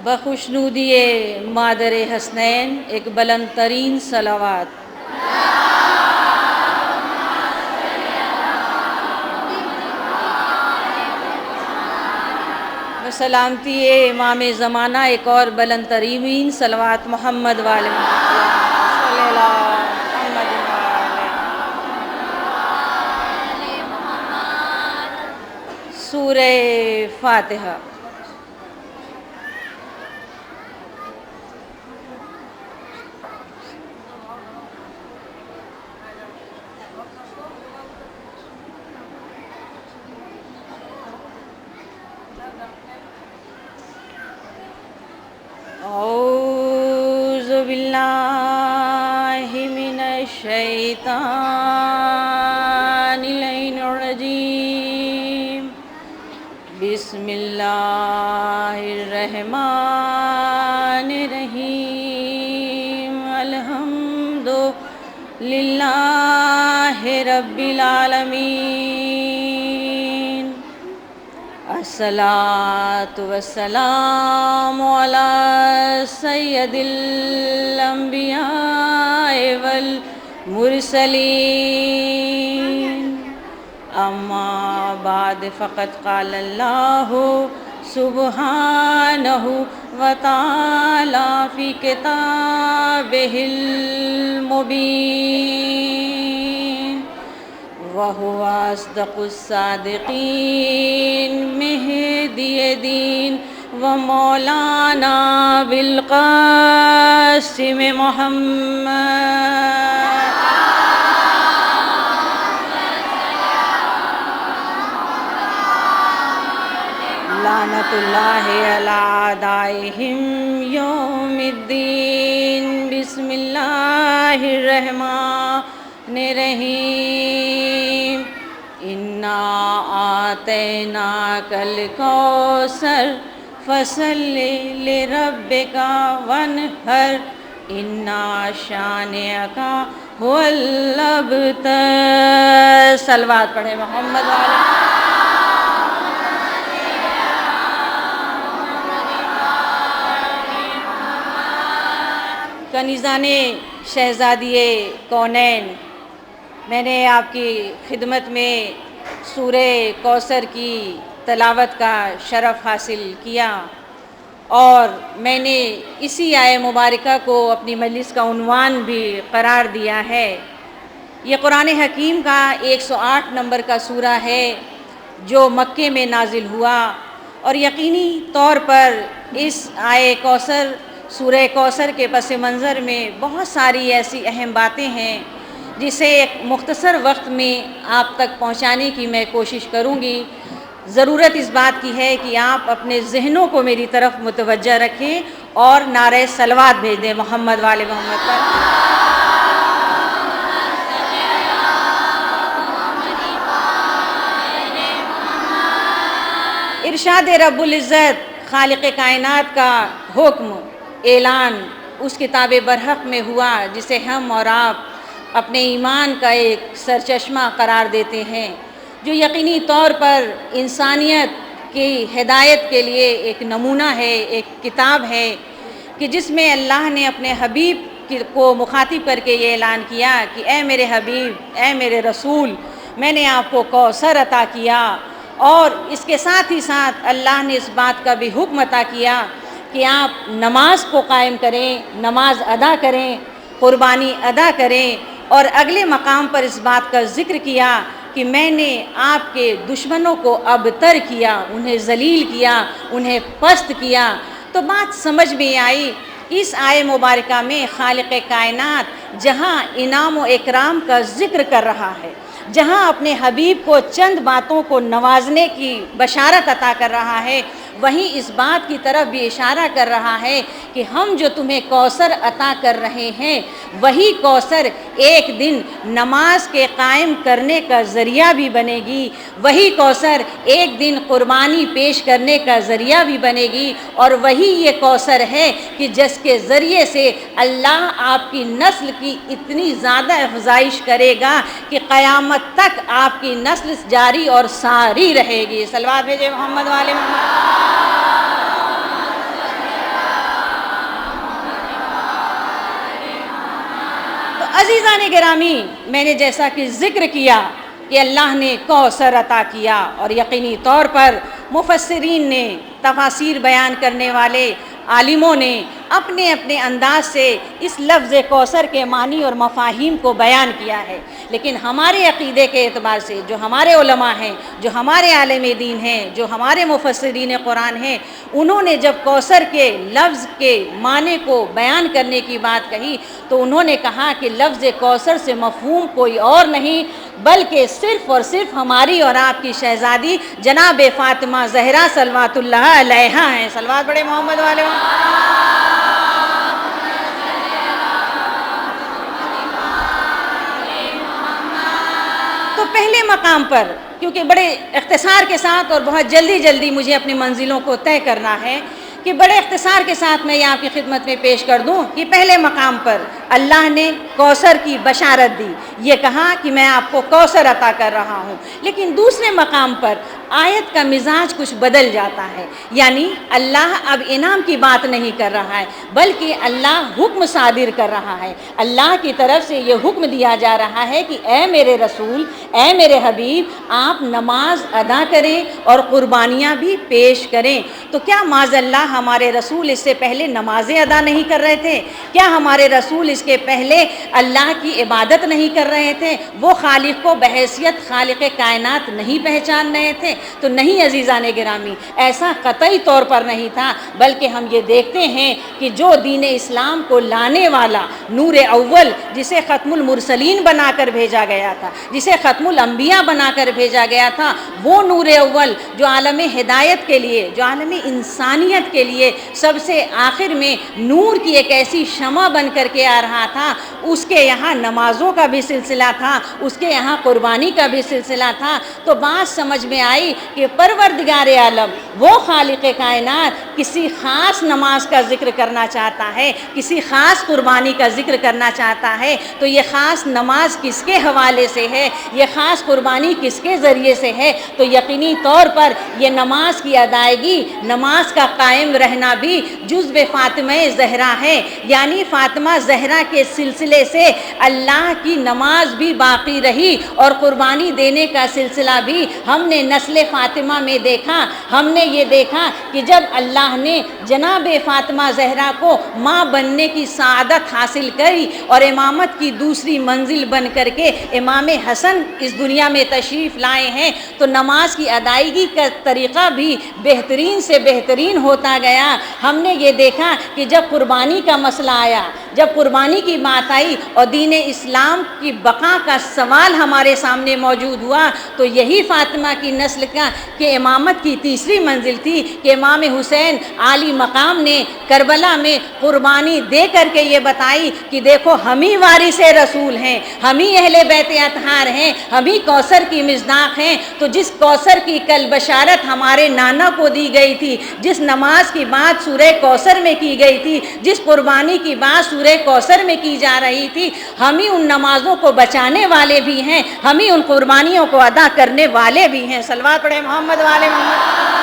بخشنودی مادر حسنین ایک بلند ترین صلوات۔ سلامتی امام زمانہ ایک اور بلند ترین صلوات محمد والے صلی اللہ محمد سورہ فاتحہ۔ اعوذ باللہ من الشیطان اللعین الرجیم، بسم اللہ الرحمن الرحیم، الحمد للہ رب العالمین، الصلاۃ والسلام علی سید الانبیاء والمرسلین، اما بعد فقد قال اللہ سبحانہ وتعالی فی کتابہ المبین، وَهُوَ أَصْدَقُ الصَّادِقِينَ، مہدی دین ومولانا بالقاسم محمد، لعنت اللہ علی اعدائہم یوم الدین۔ بسم اللہ الرحمن الرحیم، انا آتیناک الکوثر فصل لربک وانحر، انا شانئک هو الابتر۔ صلوات پڑھے محمد والے۔ کنیزان شہزادی کونین، میں نے آپ کی خدمت میں سورہ کوثر کی تلاوت کا شرف حاصل کیا، اور میں نے اسی آیہ مبارکہ کو اپنی مجلس کا عنوان بھی قرار دیا ہے۔ یہ قرآن حکیم کا 108 نمبر کا سورہ ہے جو مکے میں نازل ہوا، اور یقینی طور پر اس آیہ کوثر، سورہ کوثر کے پس منظر میں بہت ساری ایسی اہم باتیں ہیں جسے ایک مختصر وقت میں آپ تک پہنچانے کی میں کوشش کروں گی۔ ضرورت اس بات کی ہے کہ آپ اپنے ذہنوں کو میری طرف متوجہ رکھیں اور نعرہ صلوات بھیج دیں محمد والے محمد پر۔ ارشاد رب العزت خالق کائنات کا حکم اعلان اس کتاب برحق میں ہوا جسے ہم اور آپ اپنے ایمان کا ایک سرچشمہ قرار دیتے ہیں، جو یقینی طور پر انسانیت کی ہدایت کے لیے ایک نمونہ ہے، ایک کتاب ہے کہ جس میں اللہ نے اپنے حبیب کو مخاطب کر کے یہ اعلان کیا کہ اے میرے حبیب، اے میرے رسول، میں نے آپ کو کوثر عطا کیا، اور اس کے ساتھ ہی ساتھ اللہ نے اس بات کا بھی حکم عطا کیا کہ آپ نماز کو قائم کریں، نماز ادا کریں، قربانی ادا کریں، اور اگلے مقام پر اس بات کا ذکر کیا کہ میں نے آپ کے دشمنوں کو ابتر کیا، انہیں ذلیل کیا، انہیں پست کیا۔ تو بات سمجھ میں آئی، اس آیہ مبارکہ میں خالق کائنات جہاں انعام و اکرام کا ذکر کر رہا ہے، جہاں اپنے حبیب کو چند باتوں کو نوازنے کی بشارت عطا کر رہا ہے، وہیں اس بات کی طرف بھی اشارہ کر رہا ہے کہ ہم جو تمہیں کوثر عطا کر رہے ہیں، وہی کوثر ایک دن نماز کے قائم کرنے کا ذریعہ بھی بنے گی، وہی کوثر ایک دن قربانی پیش کرنے کا ذریعہ بھی بنے گی، اور وہی یہ کوثر ہے کہ جس کے ذریعے سے اللہ آپ کی نسل کی اتنی زیادہ افزائش کرے گا کہ قیامت تک آپ کی نسل جاری اور ساری رہے گی۔ صلوات بھیجے محمد والے محمد۔ عزیزان گرامی، میں نے جیسا کہ ذکر کیا کہ اللہ نے کوثر عطا کیا، اور یقینی طور پر مفسرین نے، تفاسیر بیان کرنے والے عالموں نے اپنے اپنے انداز سے اس لفظ کوثر کے معنی اور مفاہیم کو بیان کیا ہے، لیکن ہمارے عقیدے کے اعتبار سے جو ہمارے علماء ہیں، جو ہمارے عالم دین ہیں، جو ہمارے مفسرین قرآن ہیں، انہوں نے جب کوثر کے لفظ کے معنی کو بیان کرنے کی بات کہی تو انہوں نے کہا کہ لفظ کوثر سے مفہوم کوئی اور نہیں بلکہ صرف اور صرف ہماری اور آپ کی شہزادی جناب فاطمہ زہرا صلوات اللہ علیہا ہیں۔ صلوات بڑے محمد والے ہوں۔ تو پہلے مقام پر، کیونکہ بڑے اختصار کے ساتھ اور بہت جلدی مجھے اپنی منزلوں کو طے کرنا ہے کہ بڑے اختصار کے ساتھ میں یہ آپ کی خدمت میں پیش کر دوں کہ پہلے مقام پر اللہ نے کوثر کی بشارت دی، یہ کہا کہ میں آپ کو کوثر عطا کر رہا ہوں، لیکن دوسرے مقام پر آیت کا مزاج کچھ بدل جاتا ہے، یعنی اللہ اب انعام کی بات نہیں کر رہا ہے بلکہ اللہ حکم صادر کر رہا ہے۔ اللہ کی طرف سے یہ حکم دیا جا رہا ہے کہ اے میرے رسول، اے میرے حبیب، آپ نماز ادا کریں اور قربانیاں بھی پیش کریں۔ تو کیا معاذ اللہ ہمارے رسول اس سے پہلے نمازیں ادا نہیں کر رہے تھے؟ کیا ہمارے رسول اس کے پہلے اللہ کی عبادت نہیں کر رہے تھے؟ وہ خالق کو بحیثیت خالق کائنات نہیں پہچان رہے تھے؟ تو نہیں عزیزان گرامی، ایسا قطعی طور پر نہیں تھا، بلکہ ہم یہ دیکھتے ہیں کہ جو دین اسلام کو لانے والا نور اول، جسے ختم المرسلین بنا کر بھیجا گیا تھا، جسے ختم الانبیاء بنا کر بھیجا گیا تھا، وہ نور اول جو عالم ہدایت کے لیے، جو عالم انسانیت کے لیے سب سے آخر میں نور کی ایک ایسی شمع بن کر کے آ رہا تھا، اس کے یہاں نمازوں کا بھی سلسلہ تھا، اس کے یہاں قربانی کا بھی سلسلہ تھا۔ تو بات سمجھ میں آئی کہ پروردگار عالم، وہ خالق کائنات کسی خاص نماز کا ذکر کرنا چاہتا ہے، کسی خاص قربانی کا ذکر کرنا چاہتا ہے، تو یہ خاص نماز کس کے حوالے سے ہے، یہ خاص قربانی کس کے ذریعے سے ہے؟ تو یقینی طور پر یہ نماز کی ادائیگی، نماز کا قائم رہنا بھی جزو فاطمہ زہرا ہے، یعنی فاطمہ زہرا کے سلسلے سے اللہ کی نماز بھی باقی رہی، اور قربانی دینے کا سلسلہ بھی ہم نے نسل فاطمہ میں دیکھا۔ ہم نے یہ دیکھا کہ جب اللہ نے جناب فاطمہ زہرا کو ماں بننے کی سعادت حاصل کری اور امامت کی دوسری منزل بن کر کے امام حسن اس دنیا میں تشریف لائے ہیں، تو نماز کی ادائیگی کا طریقہ بھی بہترین سے بہترین ہوتا گیا۔ ہم نے یہ دیکھا کہ جب قربانی کا مسئلہ آیا، جب قربانی کی بات آئی اور دین اسلام کی بقا کا سوال ہمارے سامنے موجود ہوا، تو یہی فاطمہ کی نسل کا کہ امامت کی تیسری منزل تھی کہ امام حسین عالی مقام نے کربلا میں قربانی دے کر کے یہ بتائی کہ دیکھو ہم ہی وارث رسول ہیں، ہم ہی اہل بیت اطہار ہیں، ہم ہی کوثر کی مصداق ہیں۔ تو جس کوثر کی کل بشارت ہمارے نانا کو دی گئی تھی، جس نماز کی بات سورہ کوثر میں کی گئی تھی، جس قربانی کی بات سورہ کوثر میں کی جا رہی تھی، ہم ہی ان نمازوں کو بچانے والے بھی ہیں، ہم ہی ان قربانیوں کو ادا کرنے والے بھی ہیں۔ صلوات پڑھیں محمد والے محمد۔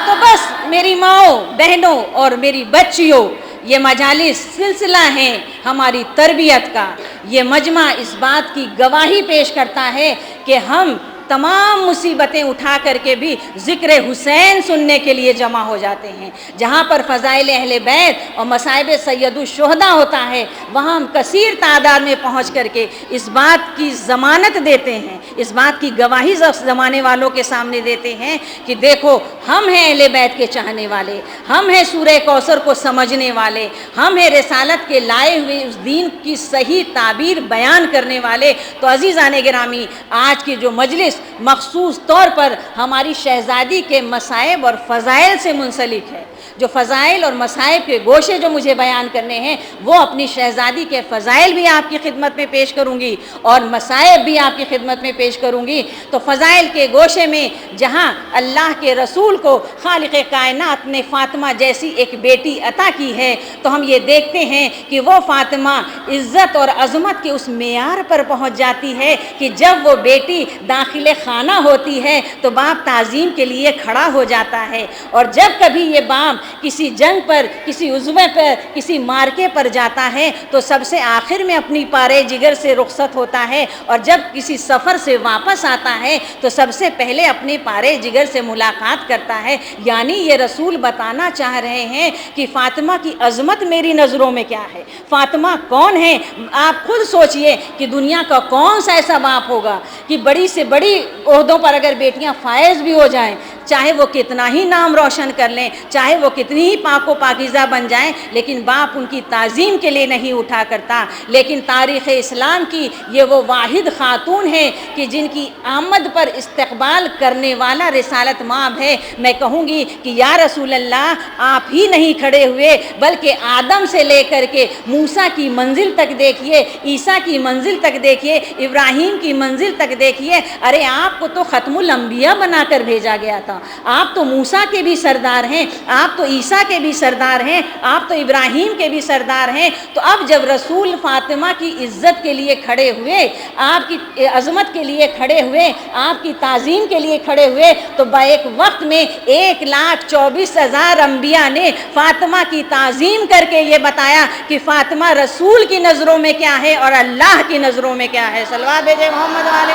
تو بس میری ماؤں، بہنوں اور میری بچیوں، یہ مجالس سلسلہ ہیں ہماری تربیت کا۔ یہ مجمع اس بات کی گواہی پیش کرتا ہے کہ ہم تمام مصیبتیں اٹھا کر کے بھی ذکر حسین سننے کے لیے جمع ہو جاتے ہیں۔ جہاں پر فضائل اہل بیت اور مصائب سید الشہداء ہوتا ہے، وہاں ہم کثیر تعداد میں پہنچ کر کے اس بات کی ضمانت دیتے ہیں، اس بات کی گواہی زمانے والوں کے سامنے دیتے ہیں کہ دیکھو ہم ہیں اہل بیت کے چاہنے والے، ہم ہیں سورہ کوثر کو سمجھنے والے، ہم ہیں رسالت کے لائے ہوئے اس دین کی صحیح تعبیر بیان کرنے والے۔ تو عزیزان گرامی، آج کی جو مجلس مخصوص طور پر ہماری شہزادی کے مصائب اور فضائل سے منسلک ہے، جو فضائل اور مصائب کے گوشے جو مجھے بیان کرنے ہیں وہ اپنی شہزادی کے فضائل بھی آپ کی خدمت میں پیش کروں گی اور مصائب بھی آپ کی خدمت میں پیش کروں گی۔ تو فضائل کے گوشے میں جہاں اللہ کے رسول کو خالق کائنات نے فاطمہ جیسی ایک بیٹی عطا کی ہے تو ہم یہ دیکھتے ہیں کہ وہ فاطمہ عزت اور عظمت کے اس معیار پر پہنچ جاتی ہے کہ جب وہ بیٹی داخل خانہ ہوتی ہے تو باپ تعظیم کے لیے کھڑا ہو جاتا ہے، اور جب کبھی یہ باپ کسی جنگ پر، کسی عزوے پر، کسی مارکے پر جاتا ہے تو سب سے آخر میں اپنی پارے جگر سے رخصت ہوتا ہے، اور جب کسی سفر سے واپس آتا ہے تو سب سے پہلے اپنے پارے جگر سے ملاقات کرتا ہے۔ یعنی یہ رسول بتانا چاہ رہے ہیں کہ فاطمہ کی عظمت میری نظروں میں کیا ہے، فاطمہ کون ہے۔ آپ خود سوچئے کہ دنیا کا کون سا ایسا باپ ہوگا کہ بڑی سے بڑی عہدوں پر اگر بیٹیاں فائز بھی ہو جائیں، چاہے وہ کتنا ہی نام روشن کر لیں، چاہے وہ کتنی ہی پاک و پاکیزہ بن جائیں، لیکن باپ ان کی تعظیم کے لیے نہیں اٹھا کرتا۔ لیکن تاریخ اسلام کی یہ وہ واحد خاتون ہے کہ جن کی آمد پر استقبال کرنے والا رسالت مآب ہے۔ میں کہوں گی کہ یا رسول اللہ آپ ہی نہیں کھڑے ہوئے بلکہ آدم سے لے کر کے موسیٰ کی منزل تک دیکھیے، عیسیٰ کی منزل تک دیکھیے، ابراہیم کی منزل تک دیکھیے۔ ارے آپ کو تو ختم الانبیاء بنا کر بھیجا گیا تھا، آپ تو موسیٰ کے بھی سردار ہیں، آپ تو عیسیٰ کے بھی سردار ہیں، آپ تو ابراہیم کے بھی سردار ہیں۔ تو اب جب رسول فاطمہ کی عزت کے لیے کھڑے ہوئے، آپ کی عظمت کے لیے کھڑے ہوئے، آپ کی تعظیم کے لیے کھڑے ہوئے، تو بیک وقت میں 1,24,000 انبیاء نے فاطمہ کی تعظیم کر کے یہ بتایا کہ فاطمہ رسول کی نظروں میں کیا ہے اور اللہ کی نظروں میں کیا ہے۔ صلوات بھیجے محمد والے۔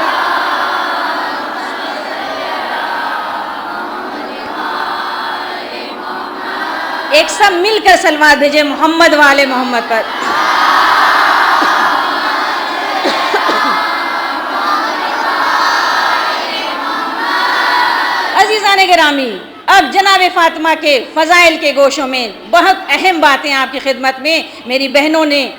ایک سب مل کر صلوات بھیجے محمد والے محمد پر۔ عزیزان گرامی، اب جناب فاطمہ کے فضائل کے گوشوں میں بہت اہم باتیں آپ کی خدمت میں میری بہنوں نے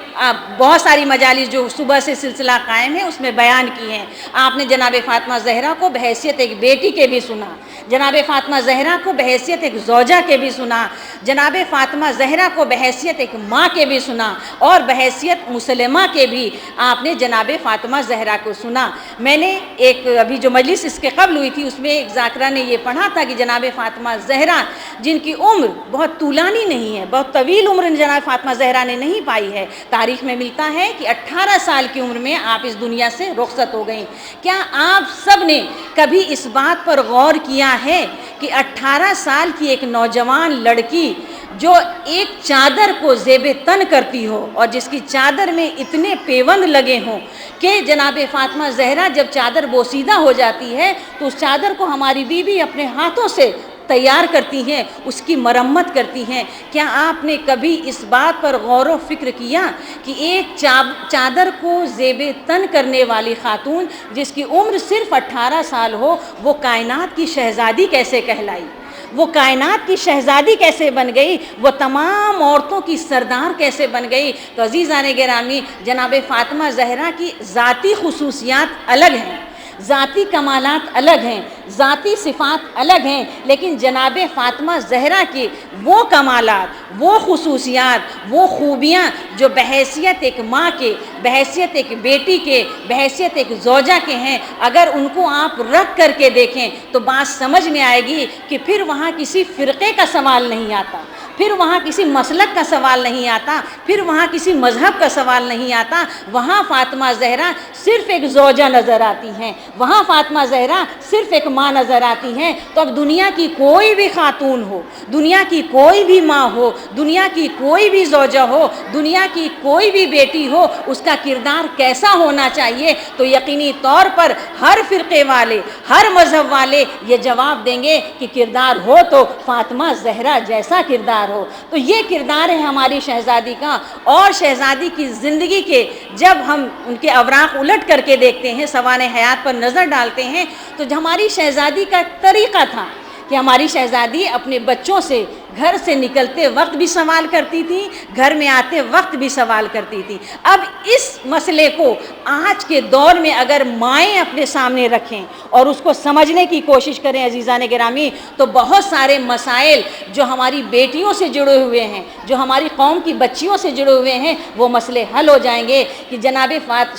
بہت ساری مجالس جو صبح سے سلسلہ قائم ہے اس میں بیان کی ہیں۔ آپ نے جناب فاطمہ زہرا کو بحیثیت ایک بیٹی کے بھی سنا، جناب فاطمہ زہرا کو بحیثیت ایک زوجہ کے بھی سنا، جناب فاطمہ زہرا کو بحیثیت ایک ماں کے بھی سنا، اور بحیثیت مسلمہ کے بھی آپ نے جناب فاطمہ زہرا کو سنا۔ میں نے ایک ابھی جو مجلس اس کے قبل ہوئی تھی اس میں ایک ذاکرہ نے یہ پڑھا تھا کہ جناب فاطمہ زہرا جن کی عمر بہت طولانی نہیں ہے، بہت طویل عمر جناب فاطمہ زہرا نے نہیں پائی ہے، تاریخ میں ملتا ہے کہ 18 سال کی عمر میں آپ اس دنیا سے رخصت ہو گئیں۔ کیا آپ سب نے کبھی اس بات پر غور کیا ہے کہ 18 سال کی ایک نوجوان لڑکی جو ایک چادر کو زیب تن کرتی ہو اور جس کی چادر میں اتنے پیوند لگے ہوں کہ جناب فاطمہ زہرا جب چادر بوسیدہ ہو جاتی ہے تو اس چادر کو ہماری بیوی اپنے ہاتھوں سے تیار کرتی ہیں، اس کی مرمت کرتی ہیں۔ کیا آپ نے کبھی اس بات پر غور و فکر کیا کہ ایک چادر کو زیب تن کرنے والی خاتون جس کی عمر صرف 18 سال ہو وہ کائنات کی شہزادی کیسے کہلائی، وہ کائنات کی شہزادی کیسے بن گئی، وہ تمام عورتوں کی سردار کیسے بن گئی؟ تو عزیزان گرامی، جناب فاطمہ زہرا کی ذاتی خصوصیات الگ ہیں، ذاتی کمالات الگ ہیں، ذاتی صفات الگ ہیں، لیکن جناب فاطمہ زہرا کی وہ کمالات، وہ خصوصیات، وہ خوبیاں جو بحیثیت ایک ماں کے، بحیثیت ایک بیٹی کے، بحیثیت ایک زوجہ کے ہیں، اگر ان کو آپ رکھ کر کے دیکھیں تو بات سمجھ میں آئے گی کہ پھر وہاں کسی فرقے کا سوال نہیں آتا، پھر وہاں کسی مسلک کا سوال نہیں آتا، پھر وہاں کسی مذہب کا سوال نہیں آتا، وہاں فاطمہ زہرا صرف ایک زوجہ نظر آتی ہیں، وہاں فاطمہ زہرا صرف ایک ماں نظر آتی ہیں۔ تو اب دنیا کی کوئی بھی خاتون ہو، دنیا کی کوئی بھی ماں ہو، دنیا کی کوئی بھی زوجہ ہو، دنیا کی کوئی بھی بیٹی ہو، اس کا کردار کیسا ہونا چاہیے؟ تو یقینی طور پر ہر فرقے والے، ہر مذہب والے یہ جواب دیں گے کہ کردار ہو تو فاطمہ زہرا جیسا کردار ہو۔ تو یہ کردار ہے ہماری شہزادی کا، اور شہزادی کی زندگی کے جب ہم ان کے اوراق الٹ کر کے دیکھتے ہیں، سوانح حیات پر نظر ڈالتے ہیں، تو ہماری شہزادی کا طریقہ تھا کہ ہماری شہزادی اپنے بچوں سے گھر سے نکلتے وقت بھی سوال کرتی تھی، گھر میں آتے وقت بھی سوال کرتی تھی۔ اب اس مسئلے کو آج کے دور میں اگر مائیں اپنے سامنے رکھیں اور اس کو سمجھنے کی کوشش کریں عزیزان گرامی، تو بہت سارے مسائل جو ہماری بیٹیوں سے جڑے ہوئے ہیں، جو ہماری قوم کی بچیوں سے جڑے ہوئے ہیں، وہ مسئلے حل ہو جائیں گے۔ کہ جناب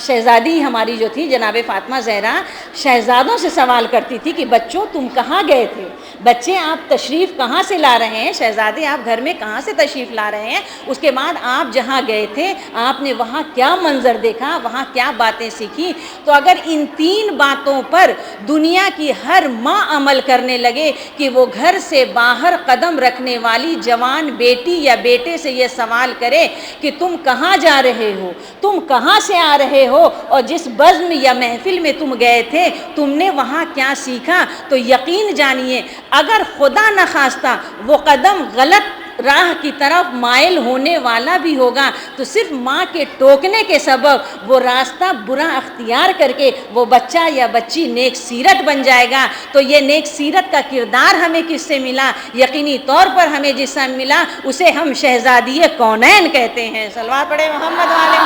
شہزادی ہماری جو تھی جناب فاطمہ زہرا شہزادوں سے سوال کرتی تھی کہ بچوں تم کہاں گئے تھے، بچے آپ تشریف کہاں سے لا رہے ہیں، شہزادے آپ گھر میں کہاں سے تشریف لا رہے ہیں، اس کے بعد آپ جہاں گئے تھے آپ نے وہاں کیا منظر دیکھا، وہاں کیا باتیں سیکھی۔ تو اگر ان 3 باتوں پر دنیا کی ہر ماں عمل کرنے لگے کہ وہ گھر سے باہر قدم رکھنے والی جوان بیٹی یا بیٹے سے یہ سوال کرے کہ تم کہاں جا رہے ہو، تم کہاں سے آ رہے ہو، اور جس بزم یا محفل میں تم گئے تھے تم نے وہاں کیا سیکھا، تو یقین جانیے اگر خدا نخواستہ وہ قدم غلط راہ کی طرف مائل ہونے والا بھی ہوگا تو صرف ماں کے ٹوکنے کے سبب وہ راستہ برا اختیار کر کے وہ بچہ یا بچی نیک سیرت بن جائے گا۔ تو یہ نیک سیرت کا کردار ہمیں کس سے ملا؟ یقینی طور پر ہمیں جس سے ملا اسے ہم شہزادی کونین کہتے ہیں۔ صلوات پڑھے محمد والے۔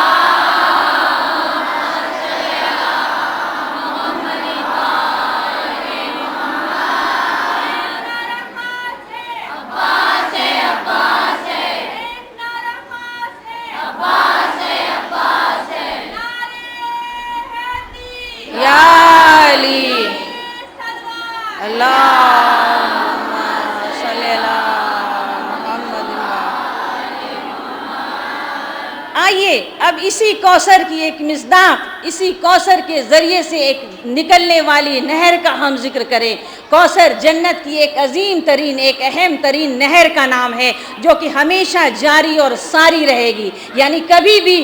آئیے اب اسی کوثر کی ایک مصداق، اسی کوثر کے ذریعے سے ایک نکلنے والی نہر کا ہم ذکر کریں۔ کوثر جنت کی ایک عظیم ترین، ایک اہم ترین نہر کا نام ہے جو کہ ہمیشہ جاری اور ساری رہے گی، یعنی کبھی بھی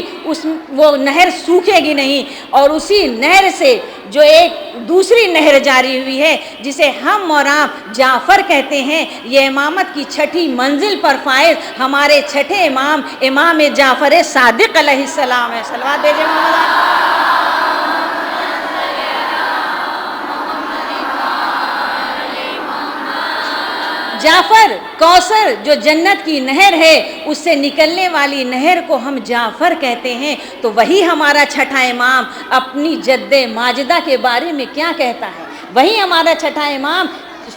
وہ نہر سوکھے گی نہیں۔ اور اسی نہر سے جو ایک دوسری نہر جاری ہوئی ہے جسے ہم اور آپ جعفر کہتے ہیں، یہ امامت کی 6ٹھی منزل پر فائز ہمارے 6ٹھے امام، امام جعفر صادق علیہ السلام ہے۔ صلوات بھیجیں محمد۔ جعفر کوثر جو جنت کی نہر ہے اس سے نکلنے والی نہر کو ہم جعفر کہتے ہیں۔ تو وہی ہمارا 6ٹھا امام اپنی جد ماجدہ کے بارے میں کیا کہتا ہے؟ وہی ہمارا 6ٹھا امام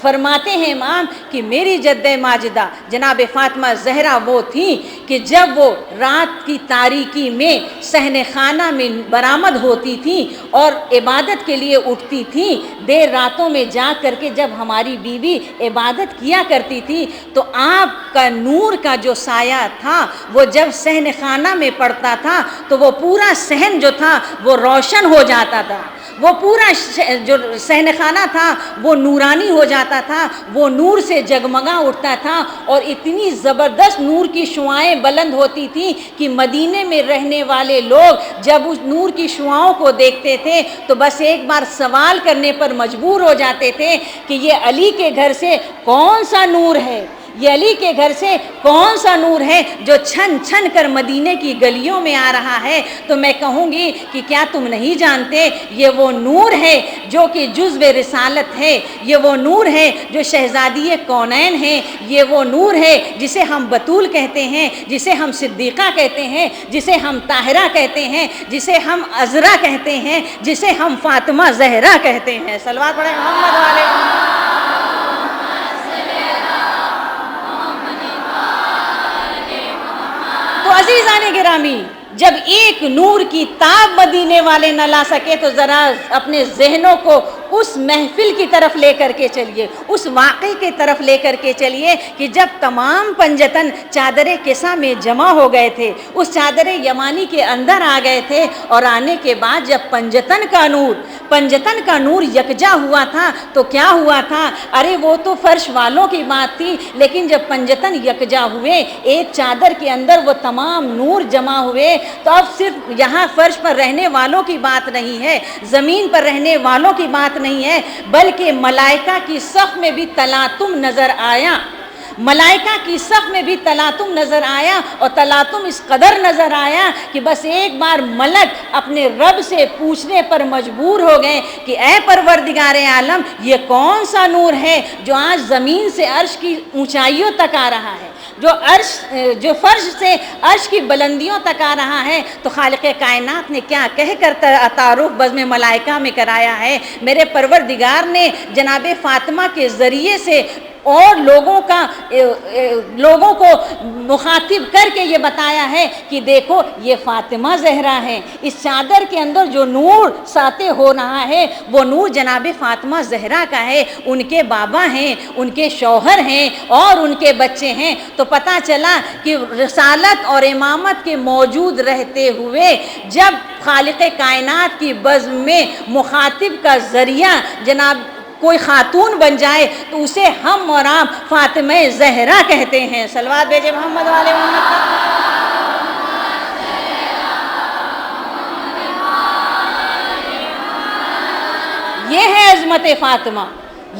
فرماتے ہیں امام کہ میری جد ماجدہ جناب فاطمہ زہرا وہ تھیں کہ جب وہ رات کی تاریکی میں صحن خانہ میں برآمد ہوتی تھیں اور عبادت کے لیے اٹھتی تھیں، دیر راتوں میں جا کر کے جب ہماری بیوی عبادت کیا کرتی تھی تو آپ کا نور کا جو سایہ تھا وہ جب صحن خانہ میں پڑتا تھا تو وہ پورا صحن جو تھا وہ روشن ہو جاتا تھا، وہ پورا جو صحن خانہ تھا وہ نورانی ہو جاتا تھا، وہ نور سے جگمگا اٹھتا تھا، اور اتنی زبردست نور کی شعاعیں بلند ہوتی تھیں کہ مدینے میں رہنے والے لوگ جب اس نور کی شعاؤں کو دیکھتے تھے تو بس ایک بار سوال کرنے پر مجبور ہو جاتے تھے کہ یہ علی کے گھر سے کون سا نور ہے، یہ علی کے گھر سے کون سا نور ہے جو چھن چھن کر مدینے کی گلیوں میں آ رہا ہے۔ تو میں کہوں گی کہ کیا تم نہیں جانتے یہ وہ نور ہے جو کہ جزو رسالت ہے، یہ وہ نور ہے جو شہزادی کونین ہے، یہ وہ نور ہے جسے ہم بطول کہتے ہیں، جسے ہم صدیقہ کہتے ہیں، جسے ہم طاہرہ کہتے ہیں، جسے ہم عذرا کہتے ہیں، جسے ہم فاطمہ زہرا کہتے ہیں۔ صلوات پڑھیں محمد والے۔ تو عزیزان گرامی، جب ایک نور کی تاب مدینے والے نہ لا سکے تو ذرا اپنے ذہنوں کو اس محفل کی طرف لے کر کے چلیے، اس واقعے کی طرف لے کر کے چلیے کہ جب تمام پنجتن چادر کسا میں جمع ہو گئے تھے، اس چادر یمانی کے اندر آ گئے تھے، اور آنے کے بعد جب پنجتن کا نور یکجا ہوا تھا تو کیا ہوا تھا؟ ارے وہ تو فرش والوں کی بات تھی، لیکن جب پنجتن یکجا ہوئے ایک چادر کے اندر وہ تمام نور جمع ہوئے تو اب صرف یہاں فرش پر رہنے والوں کی بات نہیں ہے، زمین پر رہنے والوں کی بات نہیں ہے، بلکہ ملائکہ کی صف میں بھی تلاطم نظر آیا۔ ملائکہ کی صف میں بھی تلاطم نظر آیا، اور تلاطم اس قدر نظر آیا کہ بس ایک بار ملک اپنے رب سے پوچھنے پر مجبور ہو گئے کہ اے پروردگار عالم، یہ کون سا نور ہے جو آج زمین سے عرش کی اونچائیوں تک آ رہا ہے، جو فرش سے عرش کی بلندیوں تک آ رہا ہے؟ تو خالق کائنات نے کیا کہہ کر تعارف بزم ملائکہ میں کرایا ہے؟ میرے پروردگار نے جناب فاطمہ کے ذریعے سے اور لوگوں کو مخاطب کر کے یہ بتایا ہے کہ دیکھو یہ فاطمہ زہرا ہے، اس چادر کے اندر جو نور ساطع ہو رہا ہے وہ نور جناب فاطمہ زہرا کا ہے، ان کے بابا ہیں، ان کے شوہر ہیں اور ان کے بچے ہیں۔ تو پتہ چلا کہ رسالت اور امامت کے موجود رہتے ہوئے جب خالق کائنات کی بزم میں مخاطب کا ذریعہ جناب کوئی خاتون بن جائے تو اسے ہم اور آپ فاطمہ زہرا کہتے ہیں۔ صلوات بھیجے محمد والے محمد کا۔ یہ ہے عظمت فاطمہ،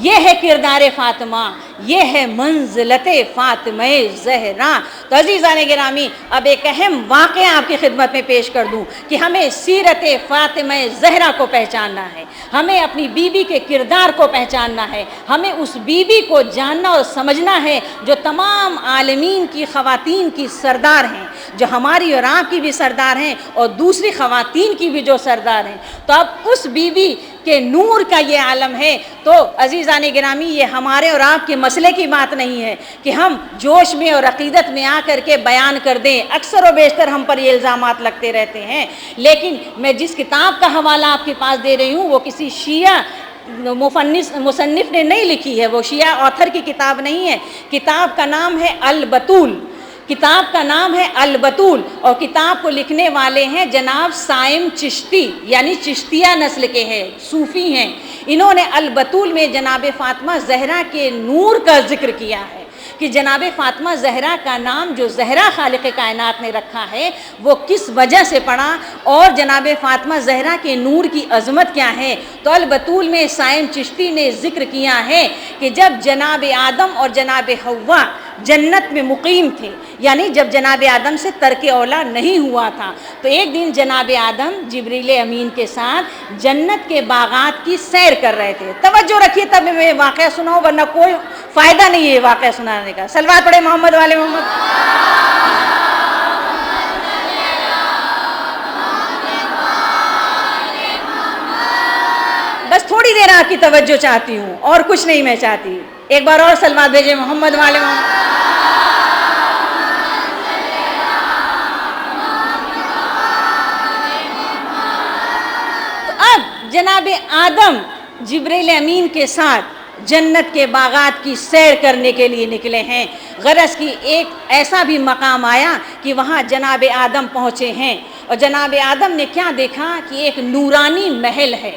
یہ ہے کردار فاطمہ، یہ ہے منزلت فاطمہ زہرا۔ تو عزیزان گرامی، اب ایک اہم واقعہ آپ کی خدمت میں پیش کر دوں کہ ہمیں سیرت فاطمہ زہرا کو پہچاننا ہے، ہمیں اپنی بیوی کے کردار کو پہچاننا ہے، ہمیں اس بیوی کو جاننا اور سمجھنا ہے جو تمام عالمین کی خواتین کی سردار ہیں، جو ہماری اور آپ کی بھی سردار ہیں اور دوسری خواتین کی بھی جو سردار ہیں۔ تو اب اس بیوی کہ نور کا یہ عالم ہے، تو عزیزان گرامی یہ ہمارے اور آپ کے مسئلے کی بات نہیں ہے کہ ہم جوش میں اور عقیدت میں آ کر کے بیان کر دیں، اکثر و بیشتر ہم پر یہ الزامات لگتے رہتے ہیں، لیکن میں جس کتاب کا حوالہ آپ کے پاس دے رہی ہوں وہ کسی شیعہ مصنف نے نہیں لکھی ہے، وہ شیعہ آتھر کی کتاب نہیں ہے، کتاب کا نام ہے البتول، کتاب کا نام ہے البتول، اور کتاب کو لکھنے والے ہیں جناب سائم چشتی، یعنی چشتیہ نسل کے ہیں، صوفی ہیں۔ انہوں نے البتول میں جناب فاطمہ زہرا کے نور کا ذکر کیا ہے کہ جناب فاطمہ زہرا کا نام جو زہرا خالق کائنات نے رکھا ہے وہ کس وجہ سے پڑا، اور جناب فاطمہ زہرا کے نور کی عظمت کیا ہے۔ تو البتول میں سائم چشتی نے ذکر کیا ہے کہ جب جناب آدم اور جناب حوا جنت میں مقیم تھے، یعنی جب جناب آدم سے ترک اولا نہیں ہوا تھا، تو ایک دن جناب آدم جبریل امین کے ساتھ جنت کے باغات کی سیر کر رہے تھے۔ توجہ رکھیے تب میں واقعہ سناؤں، ورنہ کوئی فائدہ نہیں ہے یہ واقعہ سنانے کا۔ صلوات پڑھے محمد والے محمد۔ بس تھوڑی دیر آپ کی توجہ چاہتی ہوں اور کچھ نہیں میں چاہتی، ایک بار اور صلوات بھیجے محمد والے محمد۔ جناب آدم جبریل امین کے ساتھ جنت کے باغات کی سیر کرنے کے لیے نکلے ہیں۔ غرض کی ایک ایسا بھی مقام آیا کہ وہاں جناب آدم پہنچے ہیں، اور جناب آدم نے کیا دیکھا کہ ایک نورانی محل ہے،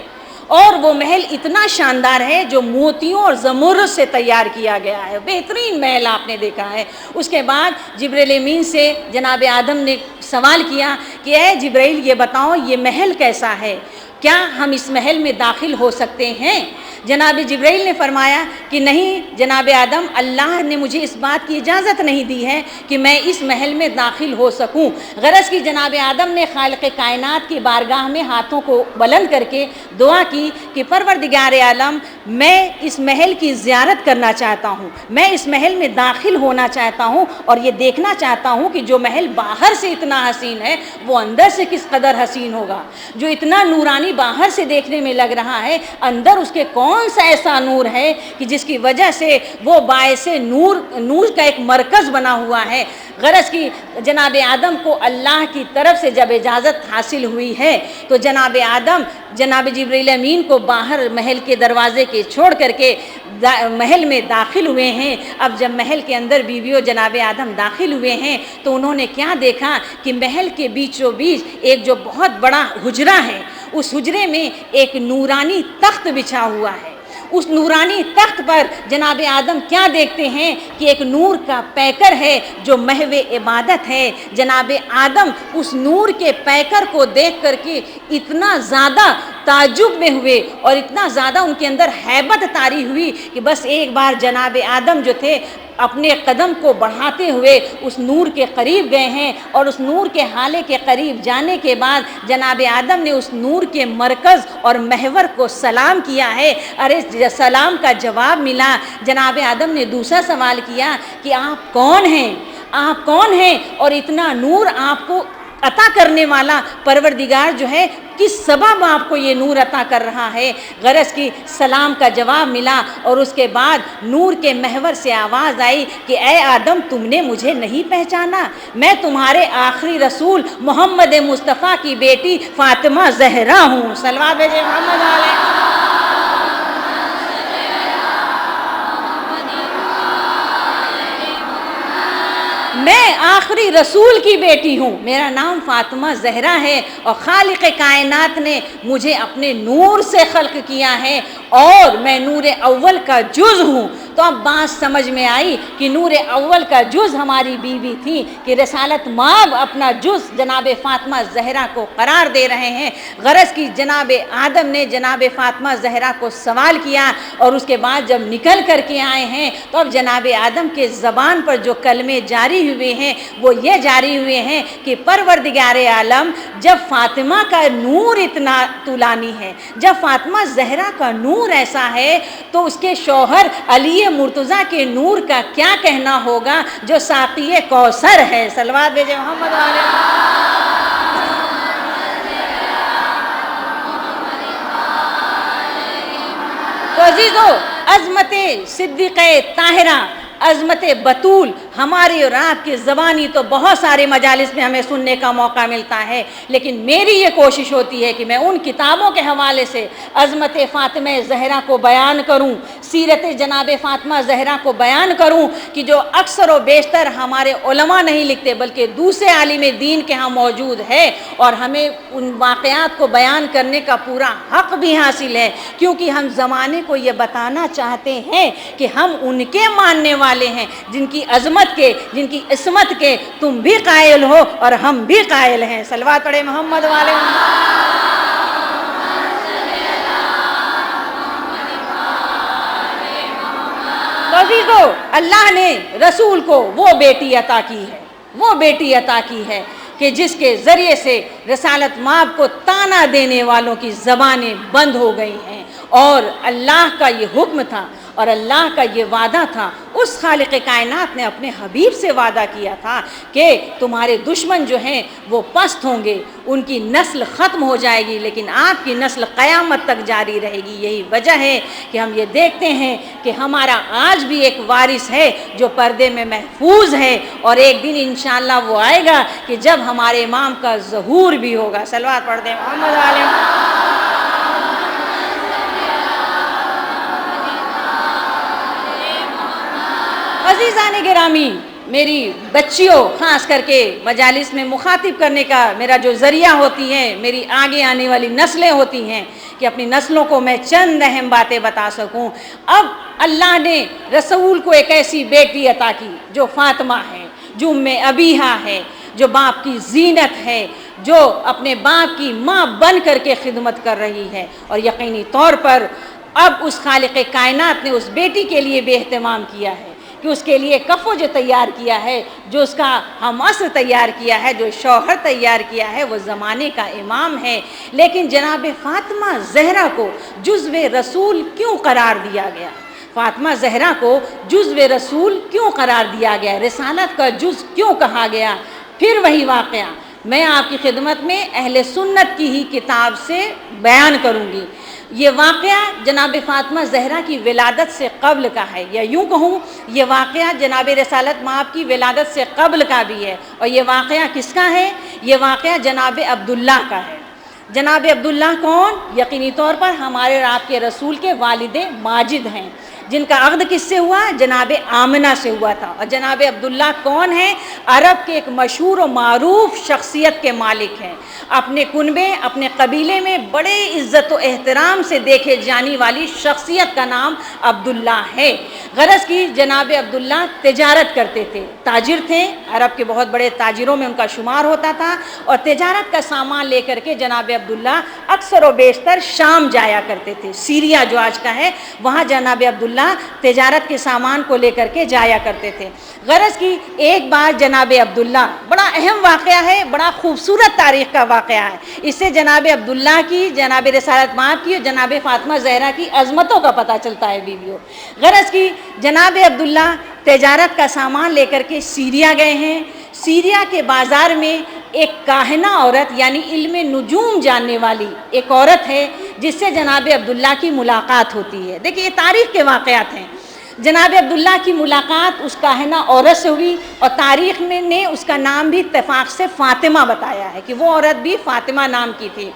اور وہ محل اتنا شاندار ہے جو موتیوں اور زمرد سے تیار کیا گیا ہے، بہترین محل آپ نے دیکھا ہے۔ اس کے بعد جبریل امین سے جناب آدم نے سوال کیا کہ اے جبریل یہ بتاؤ یہ محل کیسا ہے، کیا ہم اس محل میں داخل ہو سکتے ہیں؟ جناب جبرائیل نے فرمایا کہ نہیں جناب آدم، اللہ نے مجھے اس بات کی اجازت نہیں دی ہے کہ میں اس محل میں داخل ہو سکوں۔ غرض کی جناب آدم نے خالق کائنات کی بارگاہ میں ہاتھوں کو بلند کر کے دعا کی کہ پروردگار عالم، میں اس محل کی زیارت کرنا چاہتا ہوں، میں اس محل میں داخل ہونا چاہتا ہوں، اور یہ دیکھنا چاہتا ہوں کہ جو محل باہر سے اتنا حسین ہے وہ اندر سے کس قدر حسین ہوگا، جو اتنا نورانی باہر سے دیکھنے میں لگ رہا ہے اندر اس کے کون سا ایسا نور ہے کہ جس کی وجہ سے وہ باعث نور کا ایک مرکز بنا ہوا ہے۔ غرض کی جناب آدم کو اللہ کی طرف سے جب اجازت حاصل ہوئی ہے تو جناب آدم جناب جبریل امین کو باہر محل کے دروازے کے چھوڑ کر کے محل میں داخل ہوئے ہیں۔ اب جب محل کے اندر بیویوں جناب آدم داخل ہوئے ہیں تو انہوں نے کیا دیکھا کہ محل کے بیچوں بیچ ایک جو بہت بڑا حجرہ ہے، اس حجرے میں ایک نورانی تخت بچھا ہوا ہے۔ اس نورانی تخت پر جناب آدم کیا دیکھتے ہیں کہ ایک نور کا پیکر ہے جو محو عبادت ہے۔ جناب آدم اس نور کے پیکر کو دیکھ کر کے اتنا زیادہ تعجب میں ہوئے اور اتنا زیادہ ان کے اندر ہیبت طاری ہوئی کہ بس ایک بار جناب آدم جو تھے اپنے قدم کو بڑھاتے ہوئے اس نور کے قریب گئے ہیں، اور اس نور کے حالے کے قریب جانے کے بعد جناب آدم نے اس نور کے مرکز اور محور کو سلام کیا ہے۔ ارے سلام کا جواب ملا، جناب آدم نے دوسرا سوال کیا کہ آپ کون ہیں، آپ کون ہیں، اور اتنا نور آپ کو عطا کرنے والا پروردگار جو ہے کس سبب آپ کو یہ نور عطا کر رہا ہے؟ غرض کی سلام کا جواب ملا، اور اس کے بعد نور کے محور سے آواز آئی کہ اے آدم، تم نے مجھے نہیں پہچانا، میں تمہارے آخری رسول محمد مصطفیٰ کی بیٹی فاطمہ زہرا ہوں۔ صلوات بھیجے محمد علیہ۔ میں آخری رسول کی بیٹی ہوں، میرا نام فاطمہ زہرا ہے، اور خالق کائنات نے مجھے اپنے نور سے خلق کیا ہے، اور میں نور اول کا جز ہوں۔ تو اب بات سمجھ میں آئی کہ نور اول کا جز ہماری بیوی تھی، کہ رسالت مآب اپنا جز جناب فاطمہ زہرا کو قرار دے رہے ہیں۔ غرض کی جناب آدم نے جناب فاطمہ زہرا کو سوال کیا، اور اس کے بعد جب نکل کر کے آئے ہیں تو اب جناب آدم کے زبان پر جو کلمے جاری ہوئے ہیں وہ یہ جاری ہوئے ہیں کہ پروردگار عالم، جب فاطمہ کا نور اتنا طولانی ہے، جب فاطمہ زہرا کا نور ایسا ہے، تو اس کے شوہر علی مرتضیٰ کے نور کا کیا کہنا ہوگا جو ساقی کوثر ہے۔ صلوات بھیجے محمد علیہ۔ تو عزیزو، عظمت صدیقہ طاہرہ، عظمت بطول ہماری اور آپ کی زبانی تو بہت سارے مجالس میں ہمیں سننے کا موقع ملتا ہے، لیکن میری یہ کوشش ہوتی ہے کہ میں ان کتابوں کے حوالے سے عظمت فاطمہ زہرا کو بیان کروں، سیرت جناب فاطمہ زہرا کو بیان کروں، کہ جو اکثر و بیشتر ہمارے علماء نہیں لکھتے بلکہ دوسرے عالم دین کے ہاں موجود ہے، اور ہمیں ان واقعات کو بیان کرنے کا پورا حق بھی حاصل ہے، کیونکہ ہم زمانے کو یہ بتانا چاہتے ہیں کہ ہم ان کے ماننے والے ہیں جن کی عظمت کے، جن کی عصمت کے تم بھی قائل ہو اور ہم بھی قائل ہیں۔ صلوات پڑھے محمد والے۔ عزیزو، اللہ نے رسول کو وہ بیٹی عطا کی ہے، وہ بیٹی عطا کی ہے کہ جس کے ذریعے سے رسالت مآب کو طعنہ دینے والوں کی زبانیں بند ہو گئی ہیں، اور اللہ کا یہ حکم تھا اور اللہ کا یہ وعدہ تھا، اس خالق کائنات نے اپنے حبیب سے وعدہ کیا تھا کہ تمہارے دشمن جو ہیں وہ پست ہوں گے، ان کی نسل ختم ہو جائے گی، لیکن آپ کی نسل قیامت تک جاری رہے گی۔ یہی وجہ ہے کہ ہم یہ دیکھتے ہیں کہ ہمارا آج بھی ایک وارث ہے جو پردے میں محفوظ ہے، اور ایک دن انشاءاللہ وہ آئے گا کہ جب ہمارے امام کا ظہور بھی ہوگا۔ صلوات پڑھ دیں محمد علیہ۔ عزیزان گرامی، میری بچیوں خاص کر کے مجالس میں مخاطب کرنے کا میرا جو ذریعہ ہوتی ہیں، میری آگے آنے والی نسلیں ہوتی ہیں، کہ اپنی نسلوں کو میں چند اہم باتیں بتا سکوں۔ اب اللہ نے رسول کو ایک ایسی بیٹی عطا کی جو فاطمہ ہے، جو ام ابیہا ہے، جو باپ کی زینت ہے، جو اپنے باپ کی ماں بن کر کے خدمت کر رہی ہے، اور یقینی طور پر اب اس خالق کائنات نے اس بیٹی کے لیے بے اہتمام کیا ہے، کہ اس کے لیے کفو جو تیار کیا ہے، جو اس کا ہم عصر تیار کیا ہے، جو شوہر تیار کیا ہے، وہ زمانے کا امام ہے۔ لیکن جناب فاطمہ زہرا کو جزو رسول کیوں قرار دیا گیا؟ فاطمہ زہرا کو جزو رسول کیوں قرار دیا گیا؟ رسالت کا جز کیوں کہا گیا؟ پھر وہی واقعہ میں آپ کی خدمت میں اہل سنت کی ہی کتاب سے بیان کروں گی۔ یہ واقعہ جناب فاطمہ زہرا کی ولادت سے قبل کا ہے، یا یوں کہوں یہ واقعہ جناب رسالت مآب کی ولادت سے قبل کا بھی ہے، اور یہ واقعہ کس کا ہے؟ یہ واقعہ جناب عبداللہ کا ہے۔ جناب عبداللہ کون؟ یقینی طور پر ہمارے اور آپ کے رسول کے والد ماجد ہیں۔ جن کا عقد کس سے ہوا؟ جناب آمنہ سے ہوا تھا. اور جناب عبداللہ کون ہیں؟ عرب کے ایک مشہور و معروف شخصیت کے مالک ہیں. اپنے کنبے اپنے قبیلے میں بڑے عزت و احترام سے دیکھے جانے والی شخصیت کا نام عبداللہ ہے. غرض کی جناب عبداللہ تجارت کرتے تھے، تاجر تھے، عرب کے بہت بڑے تاجروں میں ان کا شمار ہوتا تھا. اور تجارت کا سامان لے کر کے جناب عبداللہ اکثر و بیشتر شام جایا کرتے تھے. سیریا جو آج کا ہے وہاں جناب عبداللہ تجارت کے سامان کو لے کر کے جایا کرتے تھے. غرض کی ایک بار جناب عبداللہ، بڑا اہم واقعہ ہے، بڑا خوبصورت تاریخ کا واقعہ ہے، اس سے جناب عبداللہ کی، جناب رسالت مآب کی اور جناب فاطمہ زہرا کی عظمتوں کا پتہ چلتا ہے بیویوں. غرض کی جناب عبداللہ تجارت کا سامان لے کر کے سیریا گئے ہیں. سیریا کے بازار میں ایک کاہنہ عورت یعنی علم نجوم جاننے والی ایک عورت ہے جس سے جناب عبداللہ کی ملاقات ہوتی ہے. دیکھیے یہ تاریخ کے واقعات ہیں. جناب عبداللہ کی ملاقات اس کاہنہ عورت سے ہوئی اور تاریخ میں نے اس کا نام بھی اتفاق سے فاطمہ بتایا ہے کہ وہ عورت بھی فاطمہ نام کی تھی.